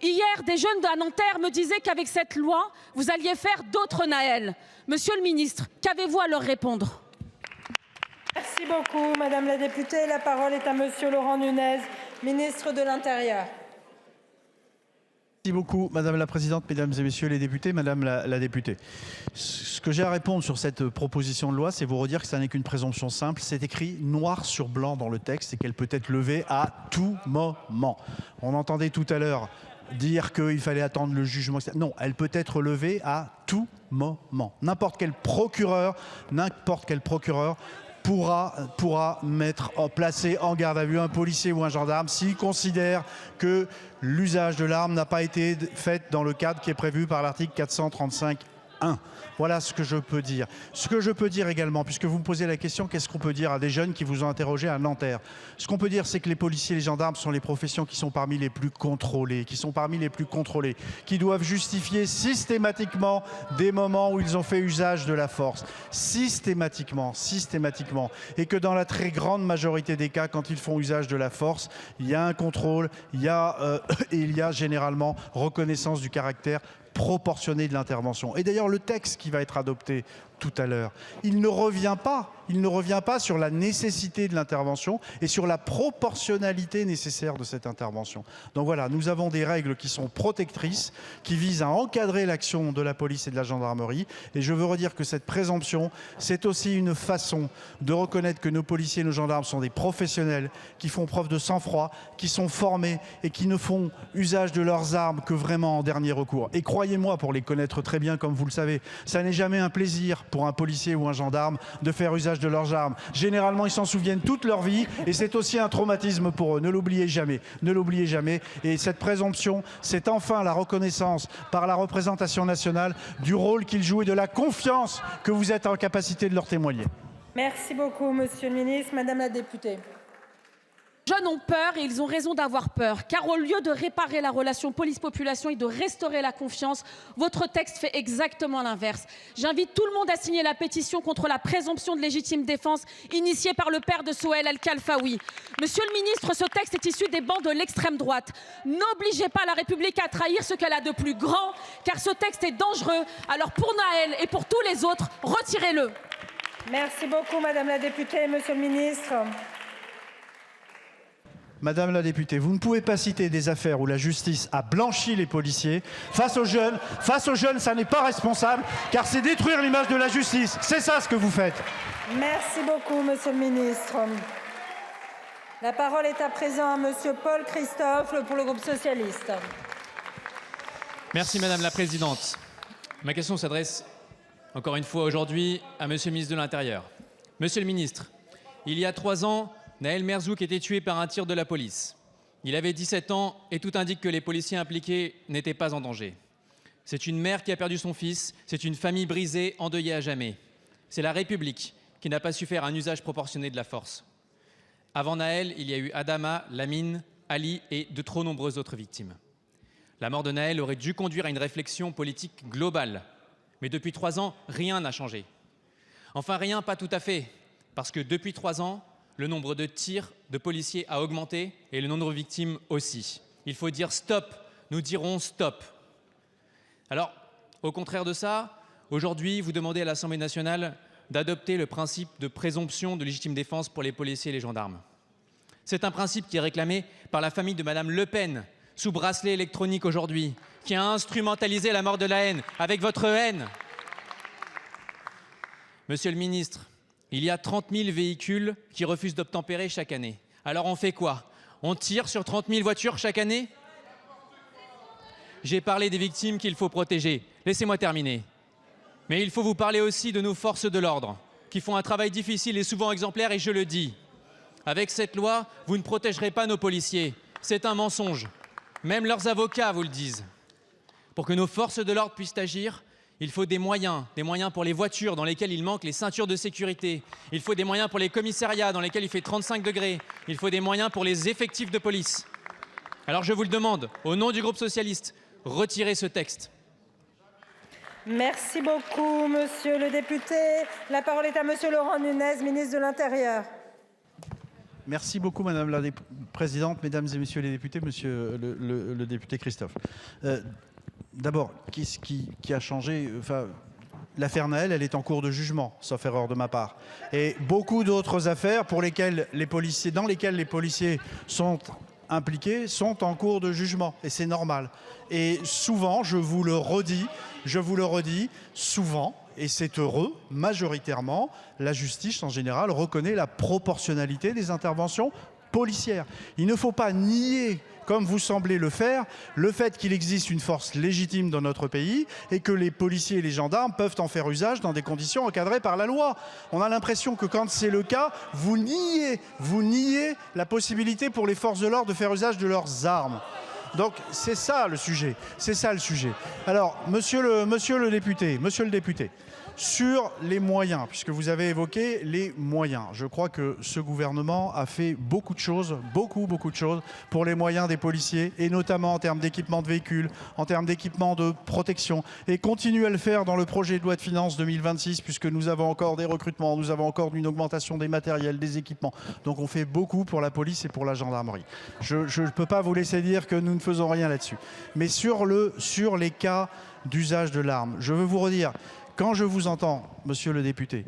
Hier, des jeunes de Nanterre me disaient qu'avec cette loi, vous alliez faire d'autres Naël. Monsieur le ministre, qu'avez-vous à leur répondre? Merci beaucoup, Madame la députée. La parole est à Monsieur Laurent Nunez, ministre de l'Intérieur. Merci beaucoup, Madame la Présidente, Mesdames et Messieurs les députés, Madame la députée. Ce que j'ai à répondre sur cette proposition de loi, c'est vous redire que ça n'est qu'une présomption simple. C'est écrit noir sur blanc dans le texte et qu'elle peut être levée à tout moment. On entendait tout à l'heure dire qu'il fallait attendre le jugement. Non, elle peut être levée à tout moment. N'importe quel procureur pourra placer en garde à vue un policier ou un gendarme s'il considère que l'usage de l'arme n'a pas été fait dans le cadre qui est prévu par l'article 435-1. Voilà ce que je peux dire. Ce que je peux dire également, puisque vous me posez la question, qu'est-ce qu'on peut dire à des jeunes qui vous ont interrogé à Nanterre? Ce qu'on peut dire, c'est que les policiers et les gendarmes sont les professions qui sont parmi les plus contrôlées, qui doivent justifier systématiquement des moments où ils ont fait usage de la force. Systématiquement. Et que dans la très grande majorité des cas, quand ils font usage de la force, il y a un contrôle, il y a généralement reconnaissance du caractère proportionné de l'intervention. Et d'ailleurs, le texte qui va être adopté tout à l'heure, il ne revient pas sur la nécessité de l'intervention et sur la proportionnalité nécessaire de cette intervention. Donc voilà, nous avons des règles qui sont protectrices, qui visent à encadrer l'action de la police et de la gendarmerie. Et je veux redire que cette présomption, c'est aussi une façon de reconnaître que nos policiers et nos gendarmes sont des professionnels qui font preuve de sang-froid, qui sont formés et qui ne font usage de leurs armes que vraiment en dernier recours. Et croyez-moi, pour les connaître très bien, comme vous le savez, ça n'est jamais un plaisir pour un policier ou un gendarme de faire usage de leurs armes. Généralement, ils s'en souviennent toute leur vie et c'est aussi un traumatisme pour eux. Ne l'oubliez jamais. Et cette présomption, c'est enfin la reconnaissance par la représentation nationale du rôle qu'ils jouent et de la confiance que vous êtes en capacité de leur témoigner. Merci beaucoup, Monsieur le ministre. Madame la députée. Les jeunes ont peur et ils ont raison d'avoir peur, car au lieu de réparer la relation police-population et de restaurer la confiance, votre texte fait exactement l'inverse. J'invite tout le monde à signer la pétition contre la présomption de légitime défense initiée par le père de Souel El Khalfaoui. Monsieur le ministre, ce texte est issu des bancs de l'extrême droite. N'obligez pas la République à trahir ce qu'elle a de plus grand, car ce texte est dangereux. Alors pour Naël et pour tous les autres, retirez-le. Merci beaucoup, Madame la députée. Monsieur le ministre. Madame la députée, vous ne pouvez pas citer des affaires où la justice a blanchi les policiers. Face aux jeunes, ça n'est pas responsable, car c'est détruire l'image de la justice. C'est ça ce que vous faites. Merci beaucoup, Monsieur le ministre. La parole est à présent à Monsieur Paul Christophe pour le groupe socialiste. Merci Madame la Présidente. Ma question s'adresse encore une fois aujourd'hui à Monsieur le ministre de l'Intérieur. Monsieur le ministre, il y a 3 ans, Naël Merzouk était tué par un tir de la police. Il avait 17 ans et tout indique que les policiers impliqués n'étaient pas en danger. C'est une mère qui a perdu son fils, c'est une famille brisée, endeuillée à jamais. C'est la République qui n'a pas su faire un usage proportionné de la force. Avant Naël, il y a eu Adama, Lamine, Ali et de trop nombreuses autres victimes. La mort de Naël aurait dû conduire à une réflexion politique globale. Mais depuis 3 ans, rien n'a changé. Enfin, rien, pas tout à fait. Parce que depuis 3 ans, le nombre de tirs de policiers a augmenté et le nombre de victimes aussi. Il faut dire stop. Nous dirons stop. Alors, au contraire de ça, aujourd'hui, vous demandez à l'Assemblée nationale d'adopter le principe de présomption de légitime défense pour les policiers et les gendarmes. C'est un principe qui est réclamé par la famille de Madame Le Pen, sous bracelet électronique aujourd'hui, qui a instrumentalisé la mort de la haine avec votre haine. Monsieur le ministre, il y a 30 000 véhicules qui refusent d'obtempérer chaque année. Alors on fait quoi? On tire sur 30 000 voitures chaque année? J'ai parlé des victimes qu'il faut protéger. Laissez-moi terminer. Mais il faut vous parler aussi de nos forces de l'ordre, qui font un travail difficile et souvent exemplaire, et je le dis. Avec cette loi, vous ne protégerez pas nos policiers. C'est un mensonge. Même leurs avocats vous le disent. Pour que nos forces de l'ordre puissent agir, il faut des moyens pour les voitures dans lesquelles il manque les ceintures de sécurité. Il faut des moyens pour les commissariats dans lesquels il fait 35 degrés. Il faut des moyens pour les effectifs de police. Alors je vous le demande, au nom du groupe socialiste, retirez ce texte. Merci beaucoup, monsieur le député. La parole est à monsieur Laurent Nunez, ministre de l'Intérieur. Merci beaucoup, Madame la Présidente, Mesdames et Messieurs les députés, Monsieur le député Christophe. D'abord, qu'est-ce qui a changé? L'affaire Naël, elle est en cours de jugement, sauf erreur de ma part. Et beaucoup d'autres affaires dans lesquelles les policiers sont impliqués sont en cours de jugement. Et c'est normal. Et souvent, je vous le redis, souvent, et c'est heureux, majoritairement, la justice en général reconnaît la proportionnalité des interventions policières. Il ne faut pas nier, comme vous semblez le faire, le fait qu'il existe une force légitime dans notre pays et que les policiers et les gendarmes peuvent en faire usage dans des conditions encadrées par la loi. On a l'impression que quand c'est le cas, vous niez la possibilité pour les forces de l'ordre de faire usage de leurs armes. Donc c'est ça le sujet. Alors, monsieur le député, sur les moyens, puisque vous avez évoqué les moyens, je crois que ce gouvernement a fait beaucoup de choses pour les moyens des policiers, et notamment en termes d'équipement de véhicules, en termes d'équipement de protection, et continue à le faire dans le projet de loi de finances 2026, puisque nous avons encore des recrutements, nous avons encore une augmentation des matériels, des équipements. Donc on fait beaucoup pour la police et pour la gendarmerie. Je ne peux pas vous laisser dire que nous ne faisons rien là-dessus. Mais sur les cas d'usage de l'arme, je veux vous redire, quand je vous entends, monsieur le député,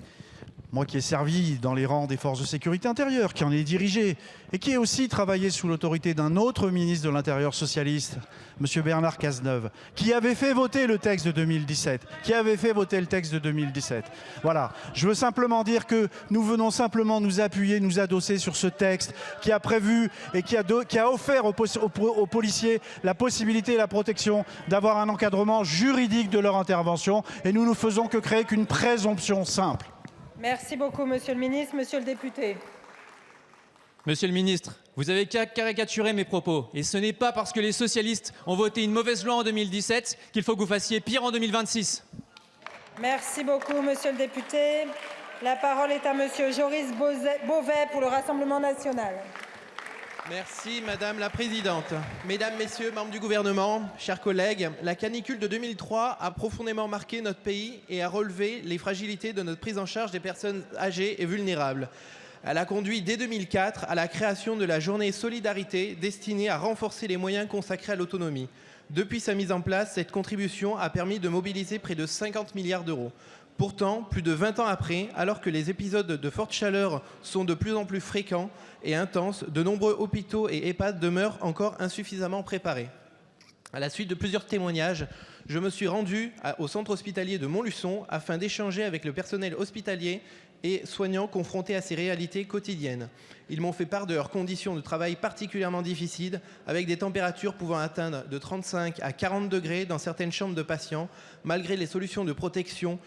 moi qui ai servi dans les rangs des forces de sécurité intérieure, qui en ai dirigé, et qui ai aussi travaillé sous l'autorité d'un autre ministre de l'Intérieur socialiste, monsieur Bernard Cazeneuve, qui avait fait voter le texte de 2017, Voilà, je veux simplement dire que nous venons simplement nous appuyer, nous adosser sur ce texte qui a prévu et qui a offert aux policiers la possibilité et la protection d'avoir un encadrement juridique de leur intervention, et nous ne faisons que créer qu'une présomption simple. Merci beaucoup, monsieur le ministre. Monsieur le député. Monsieur le ministre, vous avez caricaturé mes propos. Et ce n'est pas parce que les socialistes ont voté une mauvaise loi en 2017 qu'il faut que vous fassiez pire en 2026. Merci beaucoup, monsieur le député. La parole est à monsieur Joris Beauvais pour le Rassemblement national. Merci Madame la Présidente. Mesdames, Messieurs, membres du gouvernement, chers collègues, la canicule de 2003 a profondément marqué notre pays et a relevé les fragilités de notre prise en charge des personnes âgées et vulnérables. Elle a conduit dès 2004 à la création de la journée Solidarité destinée à renforcer les moyens consacrés à l'autonomie. Depuis sa mise en place, cette contribution a permis de mobiliser près de 50 milliards d'euros. Pourtant, plus de 20 ans après, alors que les épisodes de forte chaleur sont de plus en plus fréquents et intenses, de nombreux hôpitaux et EHPAD demeurent encore insuffisamment préparés. À la suite de plusieurs témoignages, je me suis rendu au centre hospitalier de Montluçon afin d'échanger avec le personnel hospitalier et soignants confrontés à ces réalités quotidiennes. Ils m'ont fait part de leurs conditions de travail particulièrement difficiles, avec des températures pouvant atteindre de 35 à 40 degrés dans certaines chambres de patients, malgré les solutions de protection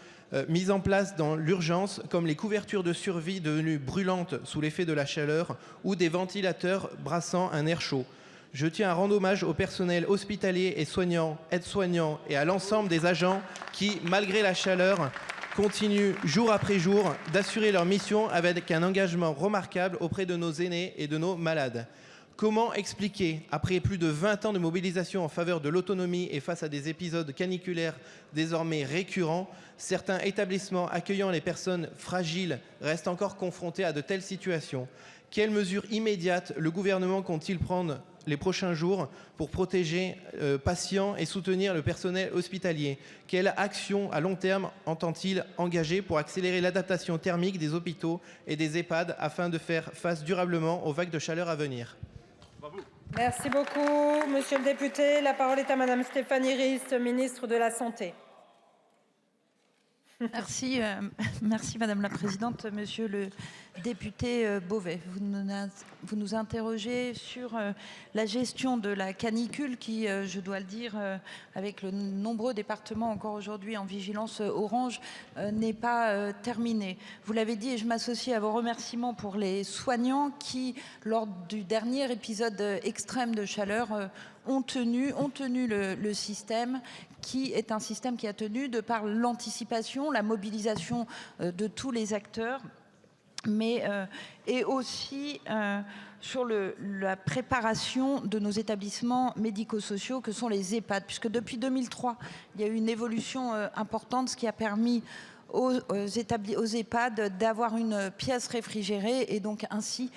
mises en place dans l'urgence, comme les couvertures de survie devenues brûlantes sous l'effet de la chaleur ou des ventilateurs brassant un air chaud. Je tiens à rendre hommage au personnel hospitalier et soignant, aides-soignants et à l'ensemble des agents qui, malgré la chaleur, continuent jour après jour d'assurer leur mission avec un engagement remarquable auprès de nos aînés et de nos malades. Comment expliquer, après plus de 20 ans de mobilisation en faveur de l'autonomie et face à des épisodes caniculaires désormais récurrents, certains établissements accueillant les personnes fragiles restent encore confrontés à de telles situations? Quelles mesures immédiates le gouvernement compte-t-il prendre les prochains jours pour protéger patients et soutenir le personnel hospitalier? Quelle action à long terme entend-il engager pour accélérer l'adaptation thermique des hôpitaux et des EHPAD afin de faire face durablement aux vagues de chaleur à venir? Merci beaucoup, monsieur le député. La parole est à madame Stéphanie Rist, ministre de la Santé. Merci, merci Madame la Présidente. Monsieur le député Beauvais, vous nous interrogez sur la gestion de la canicule qui, je dois le dire, avec le nombreux départements encore aujourd'hui en vigilance orange, n'est pas terminée. Vous l'avez dit et je m'associe à vos remerciements pour les soignants qui, lors du dernier épisode extrême de chaleur, ont tenu le système, qui est un système qui a tenu de par l'anticipation, la mobilisation de tous les acteurs, mais et aussi sur la préparation de nos établissements médico-sociaux que sont les EHPAD, puisque depuis 2003, il y a eu une évolution importante, ce qui a permis aux EHPAD d'avoir une pièce réfrigérée et donc ainsi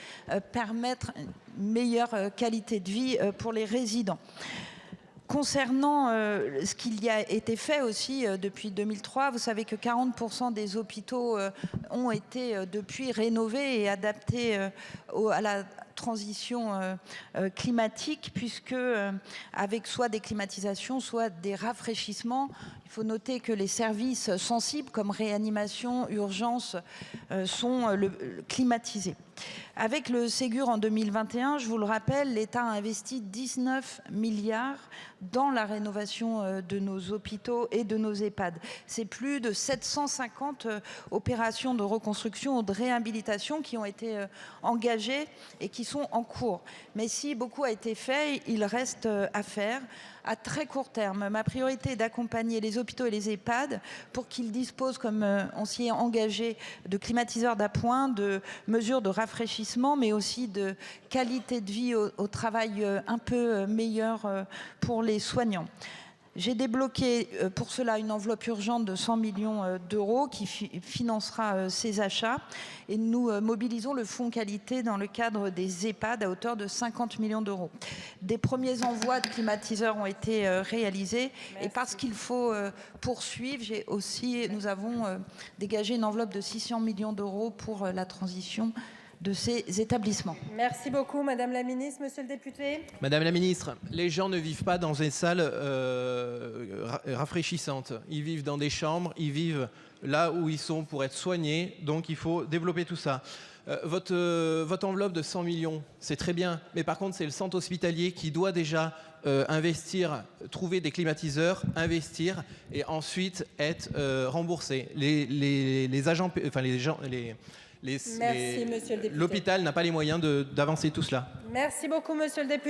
permettre une meilleure qualité de vie pour les résidents. Concernant ce qu'il y a été fait aussi depuis 2003, vous savez que 40% des hôpitaux ont été depuis rénovés et adaptés à la transition climatique, puisque avec soit des climatisations, soit des rafraîchissements. Il faut noter que les services sensibles comme réanimation, urgence sont climatisés. Avec le Ségur en 2021, je vous le rappelle, l'État a investi 19 milliards dans la rénovation de nos hôpitaux et de nos EHPAD. C'est plus de 750 opérations de reconstruction ou de réhabilitation qui ont été engagées et qui sont en cours. Mais si beaucoup a été fait, il reste à faire. À très court terme, ma priorité est d'accompagner les hôpitaux et les EHPAD pour qu'ils disposent, comme on s'y est engagé, de climatiseurs d'appoint, de mesures de rafraîchissement, mais aussi de qualité de vie au travail un peu meilleure pour les soignants. J'ai débloqué pour cela une enveloppe urgente de 100 millions d'euros qui financera ces achats. Et nous mobilisons le fonds qualité dans le cadre des EHPAD à hauteur de 50 millions d'euros. Des premiers envois de climatiseurs ont été réalisés. Merci. Et parce qu'il faut poursuivre, nous avons dégagé une enveloppe de 600 millions d'euros pour la transition de ces établissements. Merci beaucoup, Madame la Ministre. Monsieur le député. Madame la Ministre, les gens ne vivent pas dans une salle rafraîchissante. Ils vivent dans des chambres, ils vivent là où ils sont pour être soignés. Donc il faut développer tout ça. Votre enveloppe de 100 millions, c'est très bien. Mais par contre, c'est le centre hospitalier qui doit déjà investir, trouver des climatiseurs, investir et ensuite être remboursé. Les agents, enfin les gens... Merci, monsieur le député. L'hôpital n'a pas les moyens d'avancer tout cela. Merci beaucoup, monsieur le député.